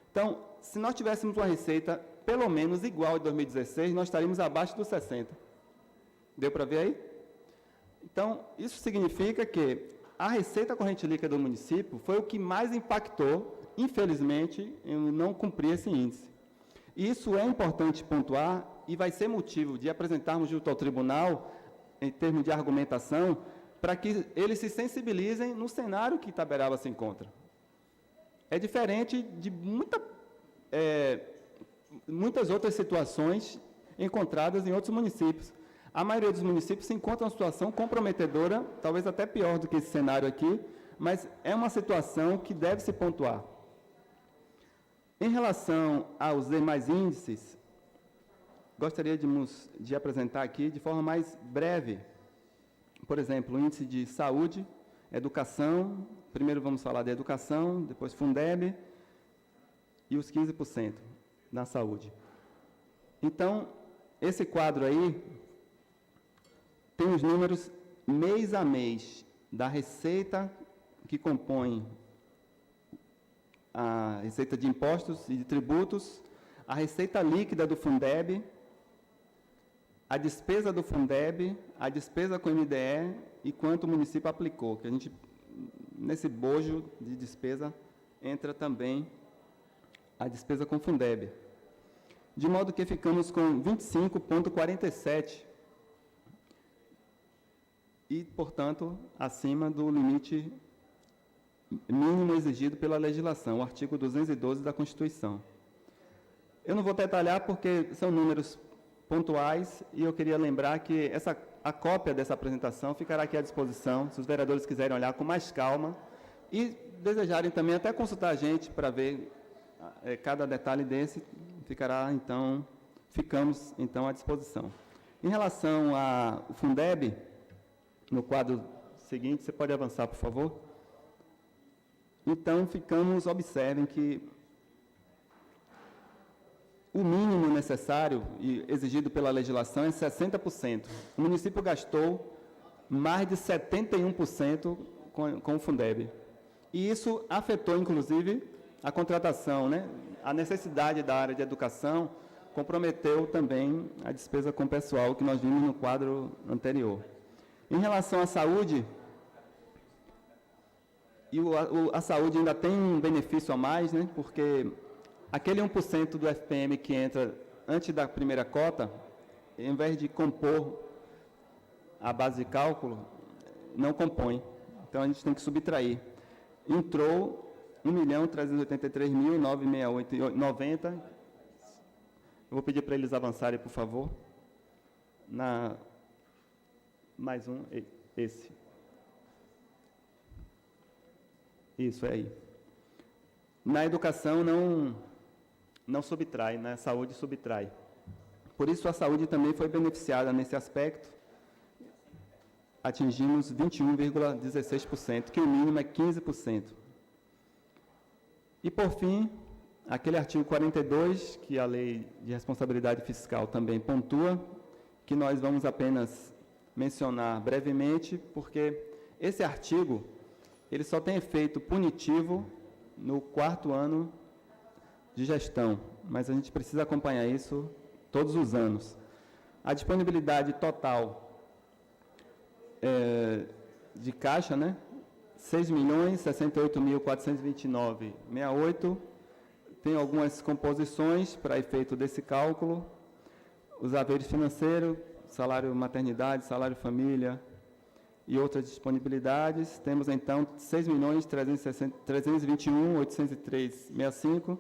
Então, se nós tivéssemos uma receita pelo menos igual a 2016, nós estaríamos abaixo dos 60. Deu para ver aí? Então, isso significa que a receita corrente líquida do município foi o que mais impactou, infelizmente, em não cumprir esse índice. E isso é importante pontuar e vai ser motivo de apresentarmos junto ao tribunal, em termos de argumentação, para que eles se sensibilizem no cenário que Itaberaba se encontra. É diferente de muitas outras situações encontradas em outros municípios. A maioria dos municípios se encontra em uma situação comprometedora, talvez até pior do que esse cenário aqui, mas é uma situação que deve se pontuar. Em relação aos demais índices, gostaria de apresentar aqui de forma mais breve. Por exemplo, o índice de saúde, educação, primeiro vamos falar de educação, depois Fundeb, e os 15% na saúde. Então, esse quadro aí tem os números mês a mês da receita que compõe a receita de impostos e de tributos, a receita líquida do Fundeb, a despesa do Fundeb, a despesa com o MDE e quanto o município aplicou, que a gente, nesse bojo de despesa, entra também a despesa com o Fundeb. De modo que ficamos com 25,47 e, portanto, acima do limite mínimo exigido pela legislação, o artigo 212 da Constituição. Eu não vou detalhar porque são números pontuais e eu queria lembrar que a cópia dessa apresentação ficará aqui à disposição, se os vereadores quiserem olhar com mais calma e desejarem também até consultar a gente para ver cada detalhe desse, ficamos então à disposição. Em relação ao Fundeb, no quadro seguinte, você pode avançar, por favor? Então, observem que o mínimo necessário e exigido pela legislação é 60%. O município gastou mais de 71% com o Fundeb. E isso afetou, inclusive, a contratação, né? A necessidade da área de educação comprometeu também a despesa com o pessoal, que nós vimos no quadro anterior. Em relação à saúde, a saúde ainda tem um benefício a mais, né? Porque aquele 1% do FPM que entra antes da primeira cota, em vez de compor a base de cálculo, não compõe. Então, a gente tem que subtrair. Entrou 1.383.968,90. Eu vou pedir para eles avançarem, por favor. Mais um, esse. Isso, é aí. Na educação, não subtrai, na saúde subtrai. Por isso, a saúde também foi beneficiada nesse aspecto. Atingimos 21,16%, que o mínimo é 15%. E, por fim, aquele artigo 42, que a Lei de Responsabilidade Fiscal também pontua, que nós vamos apenas mencionar brevemente, porque esse artigo ele só tem efeito punitivo no 4º ano de gestão, mas a gente precisa acompanhar isso todos os anos. A disponibilidade total de caixa, né? 6.068.429,68. Tem algumas composições para efeito desse cálculo. Os haveres financeiros, salário maternidade, salário família e outras disponibilidades. Temos, então, 6.321.803,65.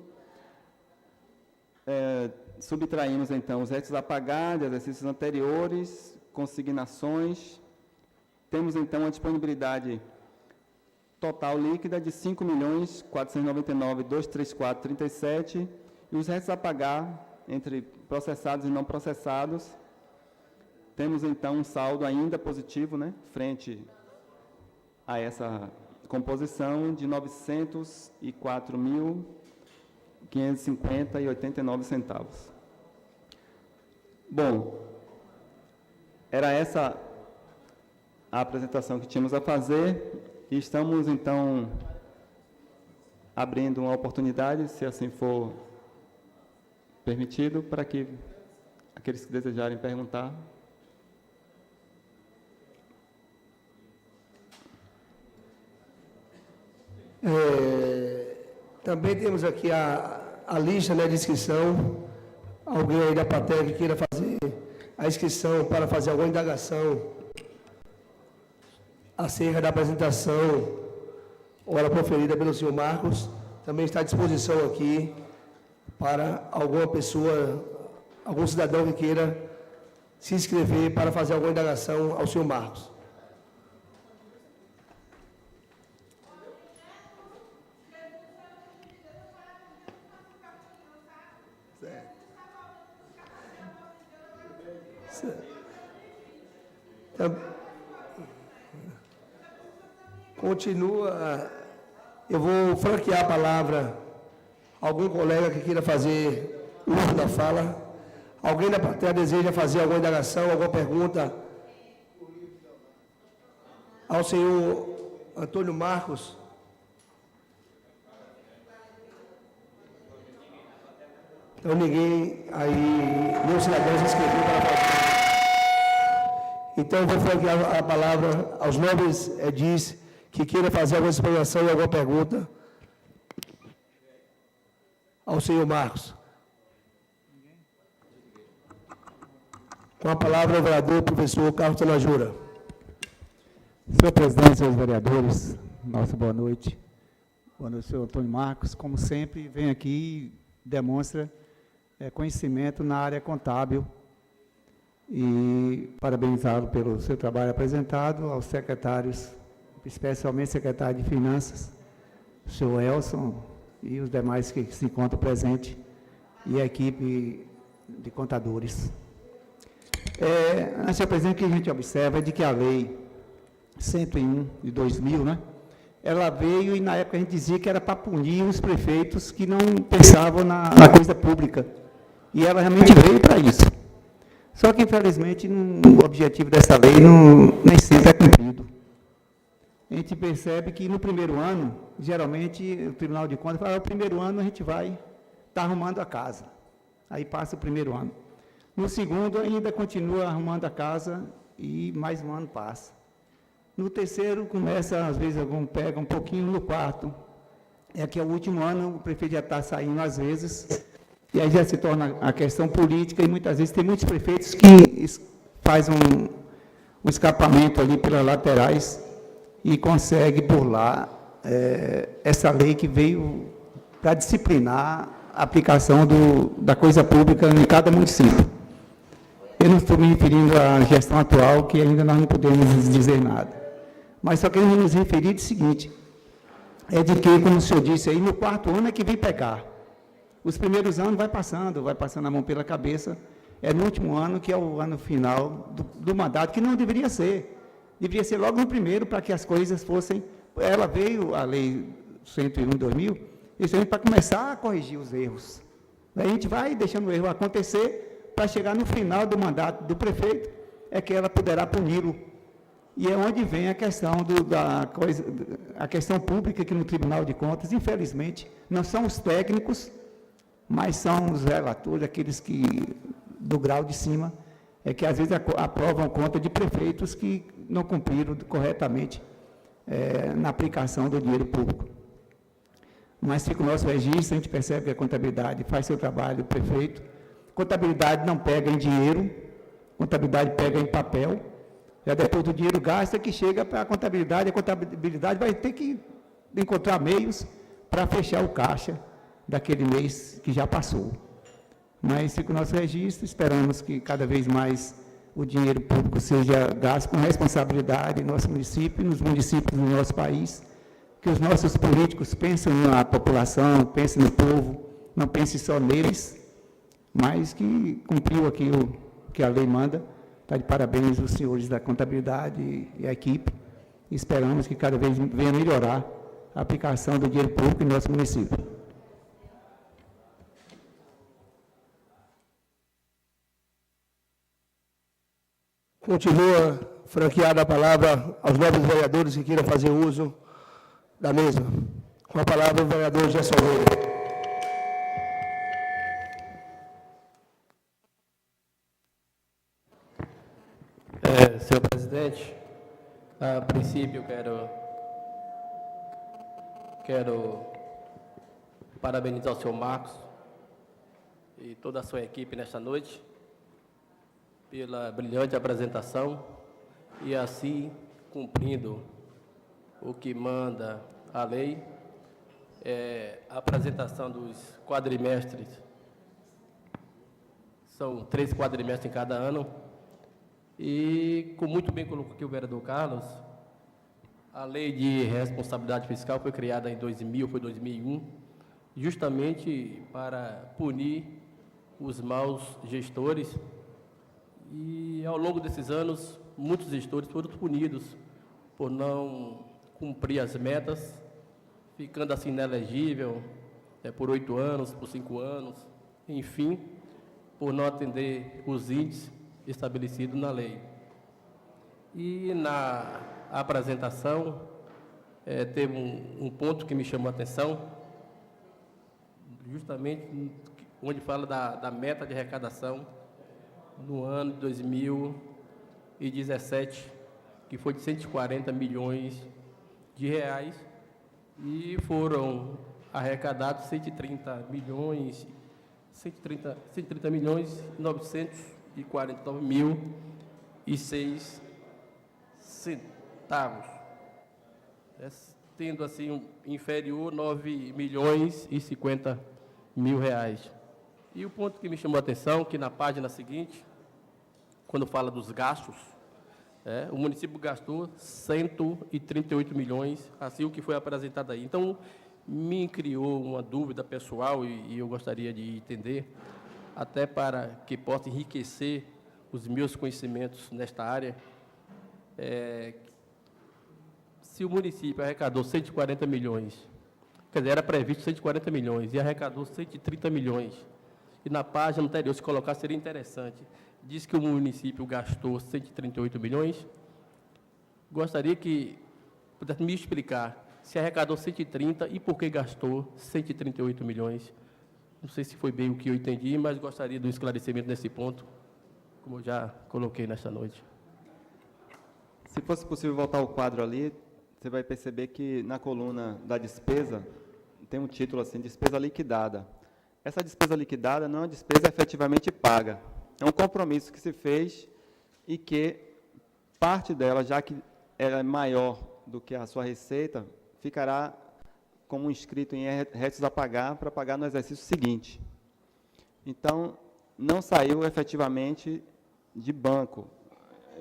Subtraímos, então, os restos a pagar de exercícios anteriores, consignações. Temos, então, a disponibilidade total líquida de 5.499.234,37 e os restos a pagar entre processados e não processados. Temos, então, um saldo ainda positivo, né, frente a essa composição de R$ 904.550,89. Bom, era essa a apresentação que tínhamos a fazer e estamos, então, abrindo uma oportunidade, se assim for permitido, para que aqueles que desejarem perguntar. Também temos aqui a lista, né, de inscrição. Alguém aí da plateia que queira fazer a inscrição para fazer alguma indagação acerca da apresentação ora proferida pelo senhor Marcos, também está à disposição aqui para alguma pessoa, algum cidadão que queira se inscrever para fazer alguma indagação ao senhor Marcos. Continua, eu vou franquear a palavra a algum colega que queira fazer uso da fala. Alguém da plateia deseja fazer alguma indagação, alguma pergunta ao senhor Antônio Marcos? Então, ninguém aí, nenhum cidadão se inscreveu para fazer. Então, eu vou franquear a palavra aos nobres edis que queira fazer alguma explanação e alguma pergunta ao senhor Marcos. Com a palavra, o vereador professor Carlos Tanajura. Senhor presidente, senhores vereadores, nossa boa noite. Boa noite, senhor Antônio Marcos. Como sempre, vem aqui e demonstra conhecimento na área contábil. E parabenizá-lo pelo seu trabalho apresentado, aos secretários, especialmente o secretário de Finanças, o senhor Elson e os demais que se encontram presentes, e a equipe de contadores. Senhor presidente, o que a gente observa é de que a Lei 101 de 2000, né, ela veio e, na época, a gente dizia que era para punir os prefeitos que não pensavam na coisa pública. E ela realmente veio para isso. Só que, infelizmente, o objetivo dessa lei nem sempre é cumprido. A gente percebe que, no primeiro ano, geralmente, o Tribunal de Contas fala, no primeiro ano a gente vai estar arrumando a casa. Aí passa o primeiro ano. No segundo, ainda continua arrumando a casa e mais um ano passa. No terceiro, começa, às vezes, pega um pouquinho. No quarto, que é o último ano, o prefeito já está saindo, às vezes, e aí já se torna a questão política, e muitas vezes tem muitos prefeitos que fazem um escapamento ali pelas laterais e consegue burlar essa lei que veio para disciplinar a aplicação da coisa pública em cada município. Eu não estou me referindo à gestão atual, que ainda nós não podemos dizer nada. Mas só queremos nos referir do seguinte, de que, como o senhor disse aí, no quarto ano é que vem pegar. Os primeiros anos vai passando a mão pela cabeça, é no último ano, que é o ano final do mandato, que não deveria ser. Deveria ser logo no primeiro, para que as coisas fossem... Ela veio, a Lei 101/2000, isso para começar a corrigir os erros. A gente vai deixando o erro acontecer, para chegar no final do mandato do prefeito, é que ela poderá puni-lo. E é onde vem a questão a questão pública, que no Tribunal de Contas, infelizmente, não são os técnicos, mas são os relatores, aqueles que, do grau de cima, que às vezes aprovam conta de prefeitos que não cumpriram corretamente na aplicação do dinheiro público. Mas fica o nosso registro, a gente percebe que a contabilidade faz seu trabalho, o prefeito. Contabilidade não pega em dinheiro, contabilidade pega em papel. Já depois do dinheiro gasto é que chega para a contabilidade vai ter que encontrar meios para fechar o caixa daquele mês que já passou. Mas fica o nosso registro, esperamos que cada vez mais o dinheiro público seja gasto com responsabilidade em nosso município e nos municípios do nosso país, que os nossos políticos pensem na população, pensem no povo, não pensem só neles, mas que cumpriu aquilo que a lei manda. Está de parabéns os senhores da contabilidade e a equipe. Esperamos que cada vez venha melhorar a aplicação do dinheiro público em nosso município. Continua franqueada a palavra aos novos vereadores que queiram fazer uso da mesma. Com a palavra, o vereador Gerson Moura. Senhor presidente, a princípio quero parabenizar o senhor Marcos e toda a sua equipe nesta noite pela brilhante apresentação e assim cumprindo o que manda a lei, a apresentação dos quadrimestres. São 3 quadrimestres em cada ano. E, como muito bem colocou aqui o vereador Carlos, a lei de responsabilidade fiscal foi criada em 2001, justamente para punir os maus gestores. E, ao longo desses anos, muitos gestores foram punidos por não cumprir as metas, ficando assim inelegível por 8 anos, por 5 anos, enfim, por não atender os índices estabelecido na lei. E na apresentação, teve um ponto que me chamou a atenção, justamente onde fala da meta de arrecadação no ano de 2017, que foi de 140 milhões de reais, e foram arrecadados 130 milhões e 949.006 centavos, tendo assim inferior 9 milhões e 50 mil reais. E o ponto que me chamou a atenção, que na página seguinte, quando fala dos gastos, o município gastou 138 milhões, assim o que foi apresentado aí. Então, me criou uma dúvida pessoal e eu gostaria de entender, até para que possa enriquecer os meus conhecimentos nesta área. Se o município arrecadou 140 milhões, quer dizer, era previsto 140 milhões e arrecadou 130 milhões, e na página anterior, se colocar, seria interessante, diz que o município gastou 138 milhões, gostaria que pudesse me explicar se arrecadou 130 e por que gastou 138 milhões. Não sei se foi bem o que eu entendi, mas gostaria do esclarecimento nesse ponto, como eu já coloquei nesta noite. Se fosse possível voltar ao quadro ali, você vai perceber que na coluna da despesa tem um título assim, despesa liquidada. Essa despesa liquidada não é uma despesa efetivamente paga. É um compromisso que se fez e que parte dela, já que ela é maior do que a sua receita, ficará como inscrito em restos a pagar para pagar no exercício seguinte. Então, não saiu efetivamente de banco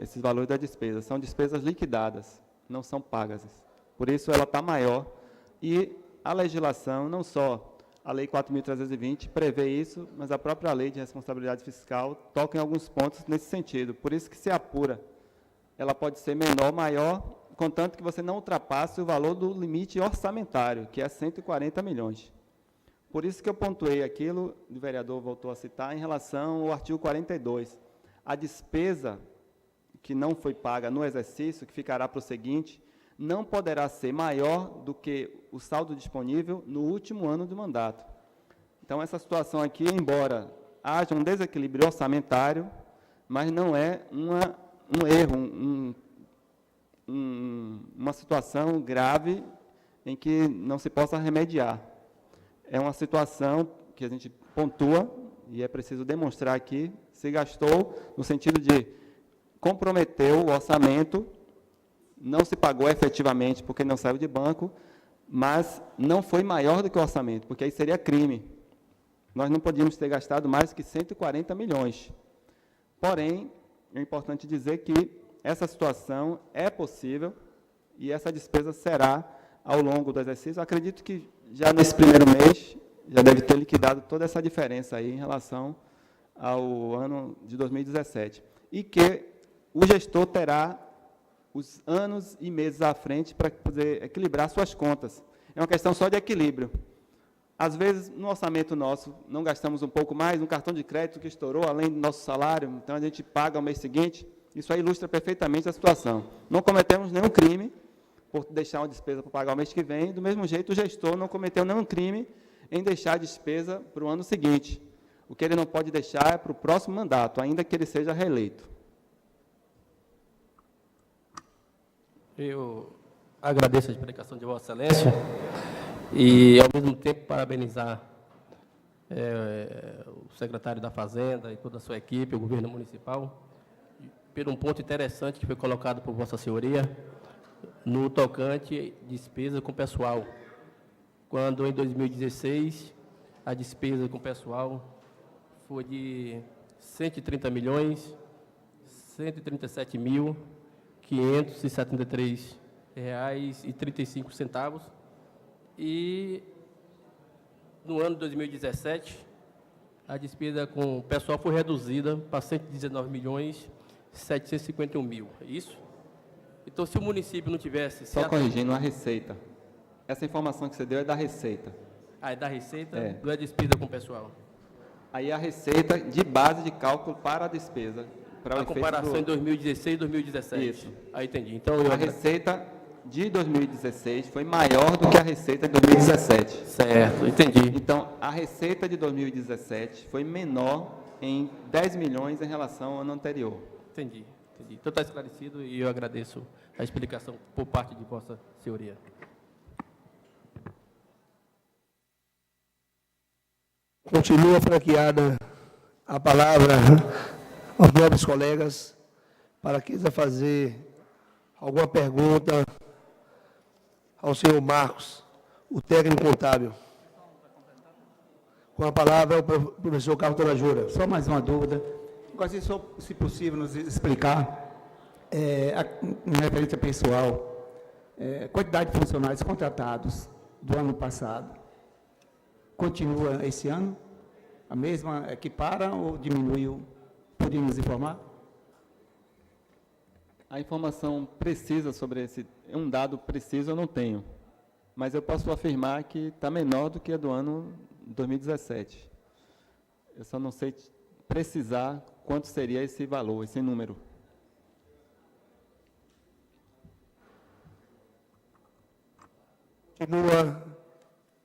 esses valores da despesa. São despesas liquidadas, não são pagas. Por isso, ela está maior. E a legislação, não só a Lei 4.320 prevê isso, mas a própria Lei de Responsabilidade Fiscal toca em alguns pontos nesse sentido. Por isso que se apura. Ela pode ser menor ou maior, contanto que você não ultrapasse o valor do limite orçamentário, que é 140 milhões. Por isso que eu pontuei aquilo, o vereador voltou a citar, em relação ao artigo 42. A despesa que não foi paga no exercício, que ficará para o seguinte, não poderá ser maior do que o saldo disponível no último ano do mandato. Então, essa situação aqui, embora haja um desequilíbrio orçamentário, mas não é um erro, uma situação grave em que não se possa remediar. É uma situação que a gente pontua, e é preciso demonstrar aqui, se gastou no sentido de comprometeu o orçamento, não se pagou efetivamente porque não saiu de banco, mas não foi maior do que o orçamento, porque aí seria crime. Nós não podíamos ter gastado mais que 140 milhões. Porém, é importante dizer que essa situação é possível e essa despesa será ao longo do exercício. Eu acredito que já nesse primeiro mês já deve ter liquidado toda essa diferença aí em relação ao ano de 2017. E que o gestor terá os anos e meses à frente para poder equilibrar suas contas. É uma questão só de equilíbrio. Às vezes, no orçamento nosso, não gastamos um pouco mais, no cartão de crédito que estourou, além do nosso salário, então a gente paga ao mês seguinte. Isso aí ilustra perfeitamente a situação. Não cometemos nenhum crime por deixar uma despesa para pagar o mês que vem, do mesmo jeito o gestor não cometeu nenhum crime em deixar a despesa para o ano seguinte. O que ele não pode deixar é para o próximo mandato, ainda que ele seja reeleito. Eu agradeço a explicação de Vossa Excelência e, ao mesmo tempo, parabenizar o secretário da Fazenda e toda a sua equipe, o governo municipal, por um ponto interessante que foi colocado por Vossa Senhoria no tocante despesa com pessoal, quando, em 2016, a despesa com pessoal foi de R$ 130 milhões, 137.573 reais e 35 centavos, e no ano de 2017 a despesa com pessoal foi reduzida para 119 milhões 751 mil, é isso? Então, se o município não tivesse... Só corrigindo, a receita. Essa informação que você deu é da receita. Ah, é da receita, É. não é despesa com pessoal. Aí a receita de base de cálculo para a despesa. Para A comparação em 2016 e 2017. Isso. Aí entendi. Então, A receita de 2016 foi maior do que a receita de 2017. Certo, entendi. Então, a receita de 2017 foi menor em 10 milhões em relação ao ano anterior. Entendi. Então, está esclarecido e eu agradeço a explicação por parte de Vossa Senhoria. Continua franqueada a palavra aos nobres colegas para quem quiser fazer alguma pergunta ao senhor Marcos, o técnico contábil. Com a palavra, o professor Carlos Tonajura. Só mais uma dúvida. Gostaria, se possível, nos explicar, em referência pessoal, quantidade de funcionários contratados do ano passado. Continua esse ano? A mesma equipara ou diminuiu? Poderia nos informar? A informação precisa sobre um dado preciso eu não tenho, mas eu posso afirmar que está menor do que a do ano 2017. Eu só não sei precisar quanto seria esse valor, esse número. Continua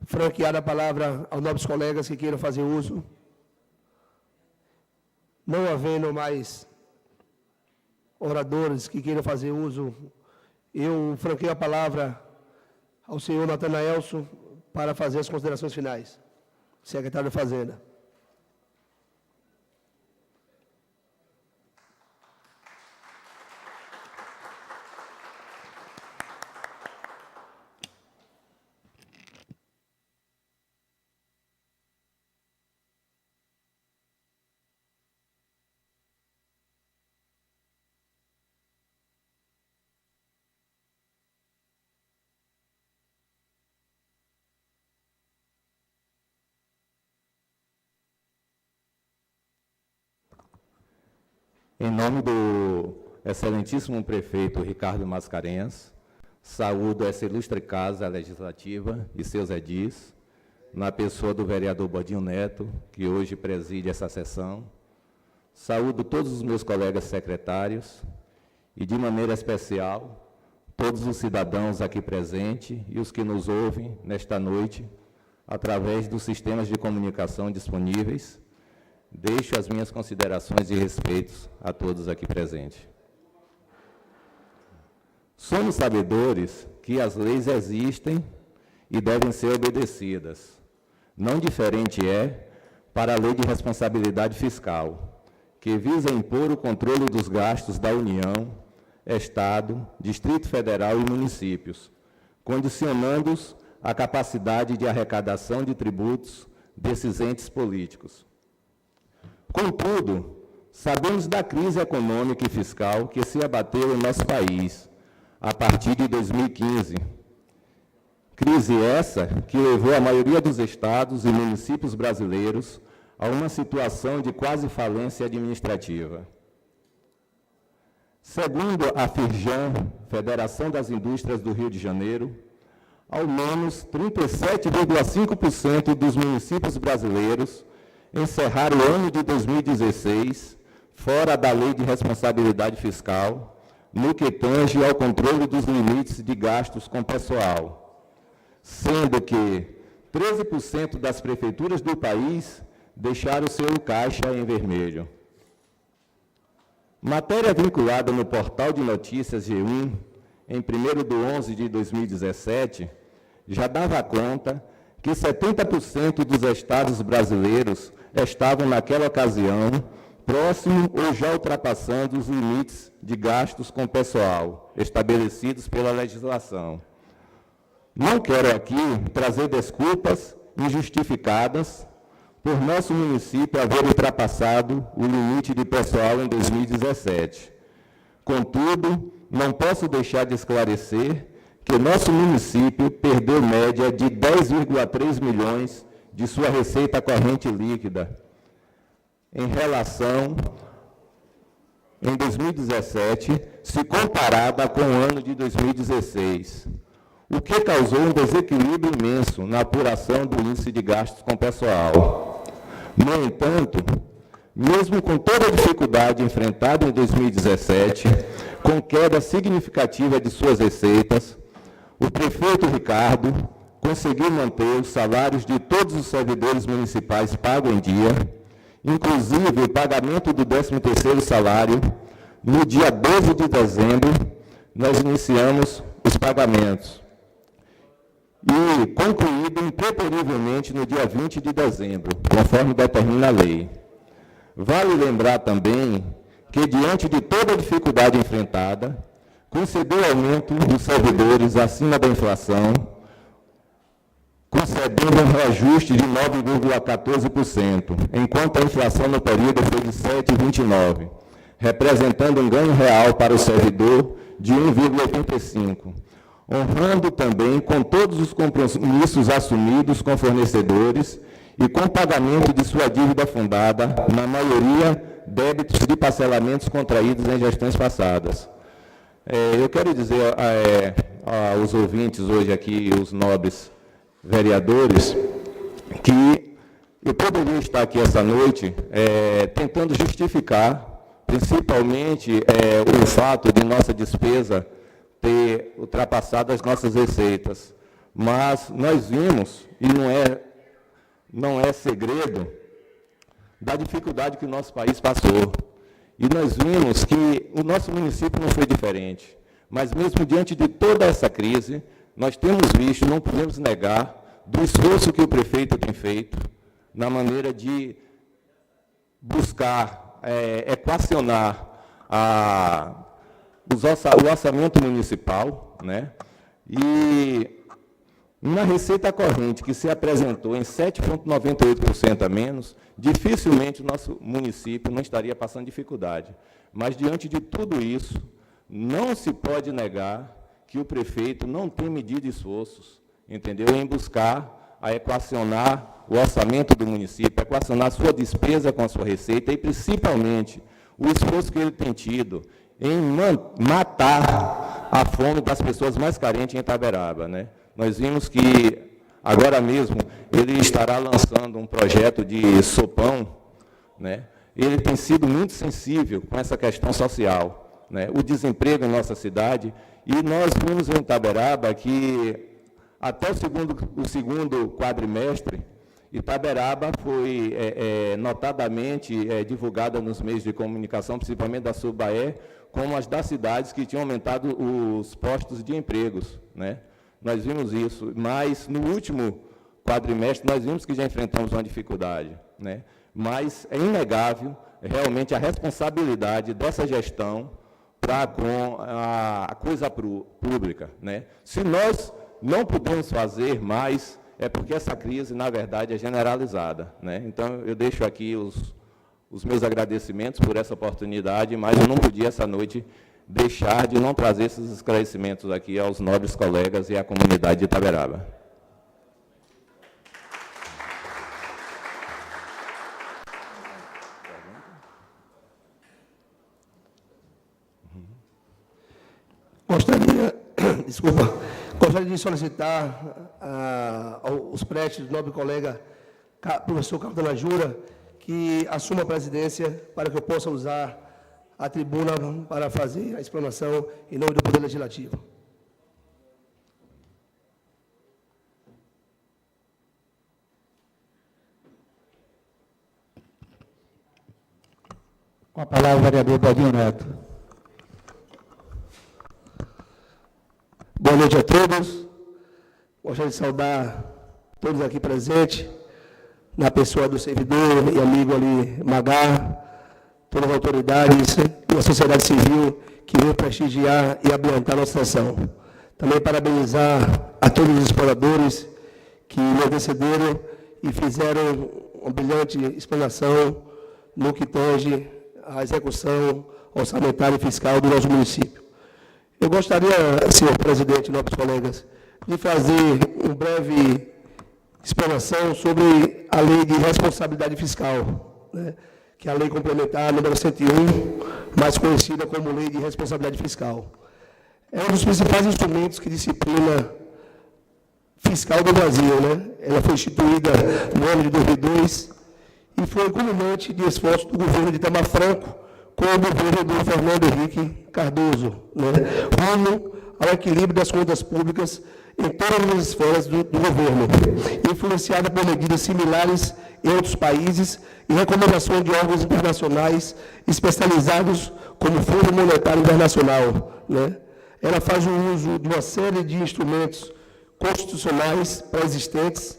franqueada a palavra aos nobres colegas que queiram fazer uso. Não havendo mais oradores que queiram fazer uso, eu franqueio a palavra ao senhor Natanaelson para fazer as considerações finais. Secretário da Fazenda. Em nome do excelentíssimo prefeito Ricardo Mascarenhas, saúdo essa ilustre Casa Legislativa e seus edis, na pessoa do vereador Bodinho Neto, que hoje preside essa sessão. Saúdo todos os meus colegas secretários e, de maneira especial, todos os cidadãos aqui presentes e os que nos ouvem nesta noite, através dos sistemas de comunicação disponíveis. Deixo as minhas considerações e respeitos a todos aqui presentes. Somos sabedores que as leis existem e devem ser obedecidas. Não diferente é para a Lei de Responsabilidade Fiscal, que visa impor o controle dos gastos da União, Estado, Distrito Federal e municípios, condicionando-os à capacidade de arrecadação de tributos desses entes políticos. Contudo, sabemos da crise econômica e fiscal que se abateu em nosso país a partir de 2015. Crise essa que levou a maioria dos estados e municípios brasileiros a uma situação de quase falência administrativa. Segundo a FIRJAN, Federação das Indústrias do Rio de Janeiro, ao menos 37,5% dos municípios brasileiros encerraram o ano de 2016 fora da Lei de Responsabilidade Fiscal, no que tange ao controle dos limites de gastos com pessoal, sendo que 13% das prefeituras do país deixaram seu caixa em vermelho. Matéria vinculada no portal de notícias G1, em 1º/11/2017, já dava conta que 70% dos estados brasileiros estavam, naquela ocasião, próximo ou já ultrapassando os limites de gastos com pessoal estabelecidos pela legislação. Não quero aqui trazer desculpas injustificadas por nosso município haver ultrapassado o limite de pessoal em 2017. Contudo, não posso deixar de esclarecer que nosso município perdeu média de 10,3 milhões de sua receita corrente líquida em relação em 2017, se comparada com o ano de 2016, o que causou um desequilíbrio imenso na apuração do índice de gastos com pessoal. No entanto, mesmo com toda a dificuldade enfrentada em 2017, com queda significativa de suas receitas, o prefeito Ricardo conseguiu manter os salários de todos os servidores municipais pagos em dia, inclusive o pagamento do 13º salário. No dia 12 de dezembro, nós iniciamos os pagamentos e concluído impreterivelmente no dia 20 de dezembro, conforme determina a lei. Vale lembrar também que, diante de toda a dificuldade enfrentada, concedeu aumento dos servidores acima da inflação, concedendo um reajuste de 9,14%, enquanto a inflação no período foi de 7,29%, representando um ganho real para o servidor de 1,85%, honrando também com todos os compromissos assumidos com fornecedores e com pagamento de sua dívida fundada, na maioria, débitos de parcelamentos contraídos em gestões passadas. Eu quero dizer aos ouvintes hoje aqui, os nobres vereadores, que eu poderia estar aqui essa noite tentando justificar, principalmente, o fato de nossa despesa ter ultrapassado as nossas receitas. Mas nós vimos, e não é segredo, da dificuldade que o nosso país passou. E nós vimos que o nosso município não foi diferente. Mas mesmo diante de toda essa crise, nós temos visto, não podemos negar, do esforço que o prefeito tem feito na maneira de buscar equacionar o orçamento municipal, né? E uma receita corrente que se apresentou em 7,98% a menos, dificilmente o nosso município não estaria passando dificuldade. Mas, diante de tudo isso, não se pode negar que o prefeito não tem medido esforços, entendeu? Em buscar equacionar o orçamento do município, equacionar a sua despesa com a sua receita e, principalmente, o esforço que ele tem tido em matar a fome das pessoas mais carentes em Itaberaba, né? Nós vimos que, agora mesmo, ele estará lançando um projeto de sopão, né? Ele tem sido muito sensível com essa questão social, né? O desemprego em nossa cidade, e nós vimos em Itaberaba que, até o segundo quadrimestre, Itaberaba foi notadamente divulgada nos meios de comunicação, principalmente da Subaé, como as das cidades que tinham aumentado os postos de empregos, né? Nós vimos isso, mas no último quadrimestre nós vimos que já enfrentamos uma dificuldade, né? Mas é inegável realmente a responsabilidade dessa gestão para com a coisa pública, né? Se nós não podemos fazer mais, é porque essa crise, na verdade, é generalizada, né? Então, eu deixo aqui os meus agradecimentos por essa oportunidade, mas eu não podia, essa noite, deixar de não trazer esses esclarecimentos aqui aos nobres colegas e à comunidade de Itaberaba. Gostaria de solicitar aos prestes do nobre colega professor Carlos Jura que assuma a presidência para que eu possa usar a tribuna para fazer a explanação em nome do Poder Legislativo. Com a palavra o vereador Baldinho Neto. Boa noite a todos. Gostaria de saudar todos aqui presentes, na pessoa do servidor e amigo ali, Magá, todas as autoridades e a sociedade civil que veio prestigiar e abrilhantar a nossa sessão. Também parabenizar a todos os exploradores que me antecederam e fizeram uma brilhante explanação no que tange à execução orçamentária e fiscal do nosso município. Eu gostaria, senhor presidente, nobres colegas, de fazer uma breve explanação sobre a Lei de Responsabilidade Fiscal, né, que é a Lei Complementar número 101, mais conhecida como Lei de Responsabilidade Fiscal. É um dos principais instrumentos que disciplina fiscal do Brasil, né? Ela foi instituída no ano de 2002 e foi culminante de esforço do governo de Itamar Franco com o governo do Fernando Henrique Cardoso, né? Rumo ao equilíbrio das contas públicas em todas as esferas do governo, influenciada por medidas similares em outros países e recomendações de órgãos internacionais especializados como o Fundo Monetário Internacional, né? Ela faz o uso de uma série de instrumentos constitucionais pré-existentes.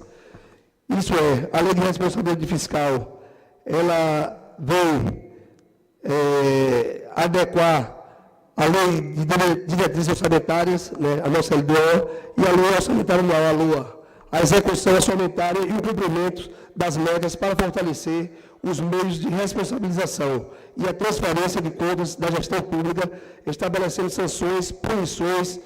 Isso é, a Lei de Responsabilidade Fiscal, ela vem adequar a Lei de Diretrizes Orçamentárias, né, a nossa LDO, e a Lei Orçamentária Anual, a LOA, a execução orçamentária e o cumprimento das metas para fortalecer os meios de responsabilização e a transparência de contas da gestão pública, estabelecendo sanções, punições,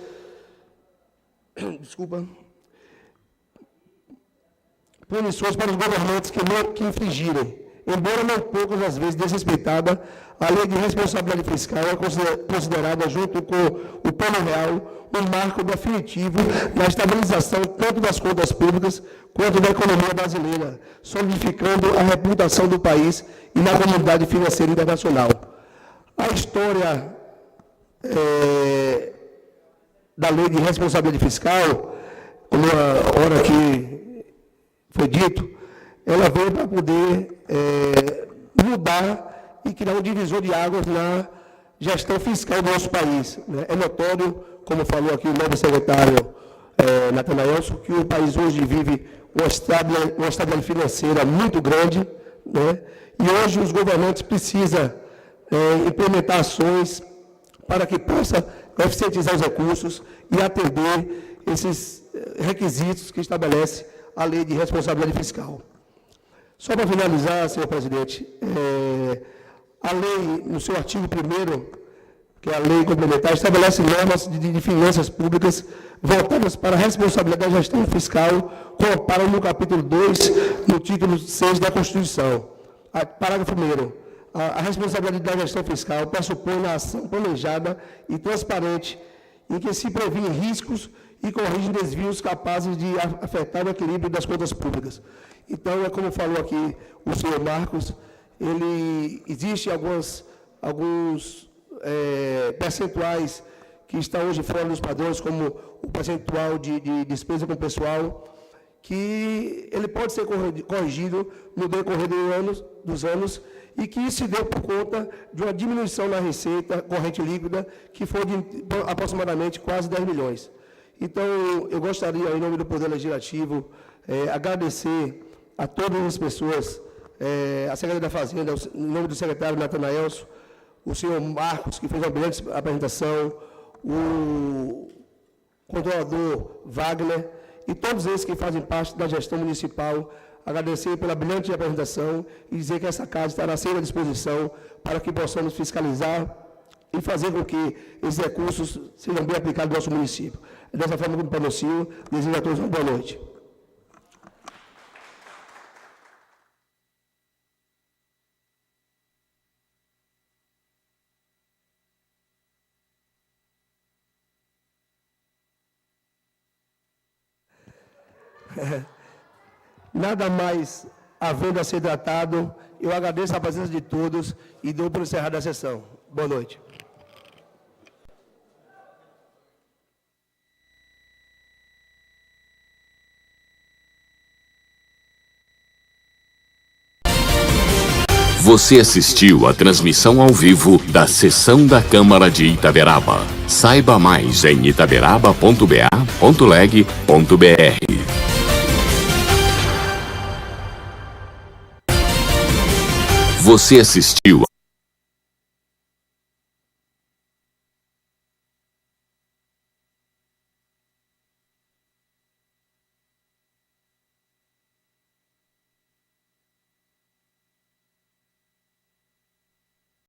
punições para os governantes que infringirem embora não poucas as vezes desrespeitada, a lei de responsabilidade fiscal é considerada, junto com o Plano Real, um marco definitivo na estabilização tanto das contas públicas quanto da economia brasileira, solidificando a reputação do país e na comunidade financeira internacional. A história da lei de responsabilidade fiscal, como a hora que foi dito, ela veio para poder mudar e criar um divisor de águas na gestão fiscal do nosso país. Né? É notório, como falou aqui o novo secretário Natanaelson, que o país hoje vive uma estabilidade financeira muito grande, né? E hoje os governantes precisam implementar ações para que possa eficientizar os recursos e atender esses requisitos que estabelece a lei de responsabilidade fiscal. Só para finalizar, senhor presidente, a lei, no seu artigo 1º, que é a lei complementar, estabelece normas de finanças públicas voltadas para a responsabilidade da gestão fiscal, com amparo no capítulo 2, no título 6 da Constituição. Parágrafo 1º. A responsabilidade da gestão fiscal pressupõe a ação planejada e transparente, em que se prevêem riscos e corrigem desvios capazes de afetar o equilíbrio das contas públicas. Então, é como falou aqui o senhor Marcos, existe alguns percentuais que estão hoje fora dos padrões, como o percentual de despesa com pessoal, que ele pode ser corrigido no decorrer dos anos e que isso se deu por conta de uma diminuição na receita corrente líquida, que foi de aproximadamente quase 10 milhões. Então, eu gostaria, em nome do Poder Legislativo, agradecer a todas as pessoas, a Secretaria da Fazenda, em nome do secretário Natanaelson, o senhor Marcos, que fez uma brilhante apresentação, o controlador Wagner, e todos esses que fazem parte da gestão municipal, agradecer pela brilhante apresentação e dizer que essa casa estará sempre à disposição para que possamos fiscalizar e fazer com que esses recursos sejam bem aplicados no nosso município. É dessa forma que eu me pronuncio. Desejo a todos uma boa noite. Nada mais havendo a ser tratado, eu agradeço a presença de todos e dou por encerrada a sessão. Boa noite. Você assistiu à transmissão ao vivo da sessão da Câmara de Itaberaba. Saiba mais em itaberaba.ba.leg.br. Você assistiu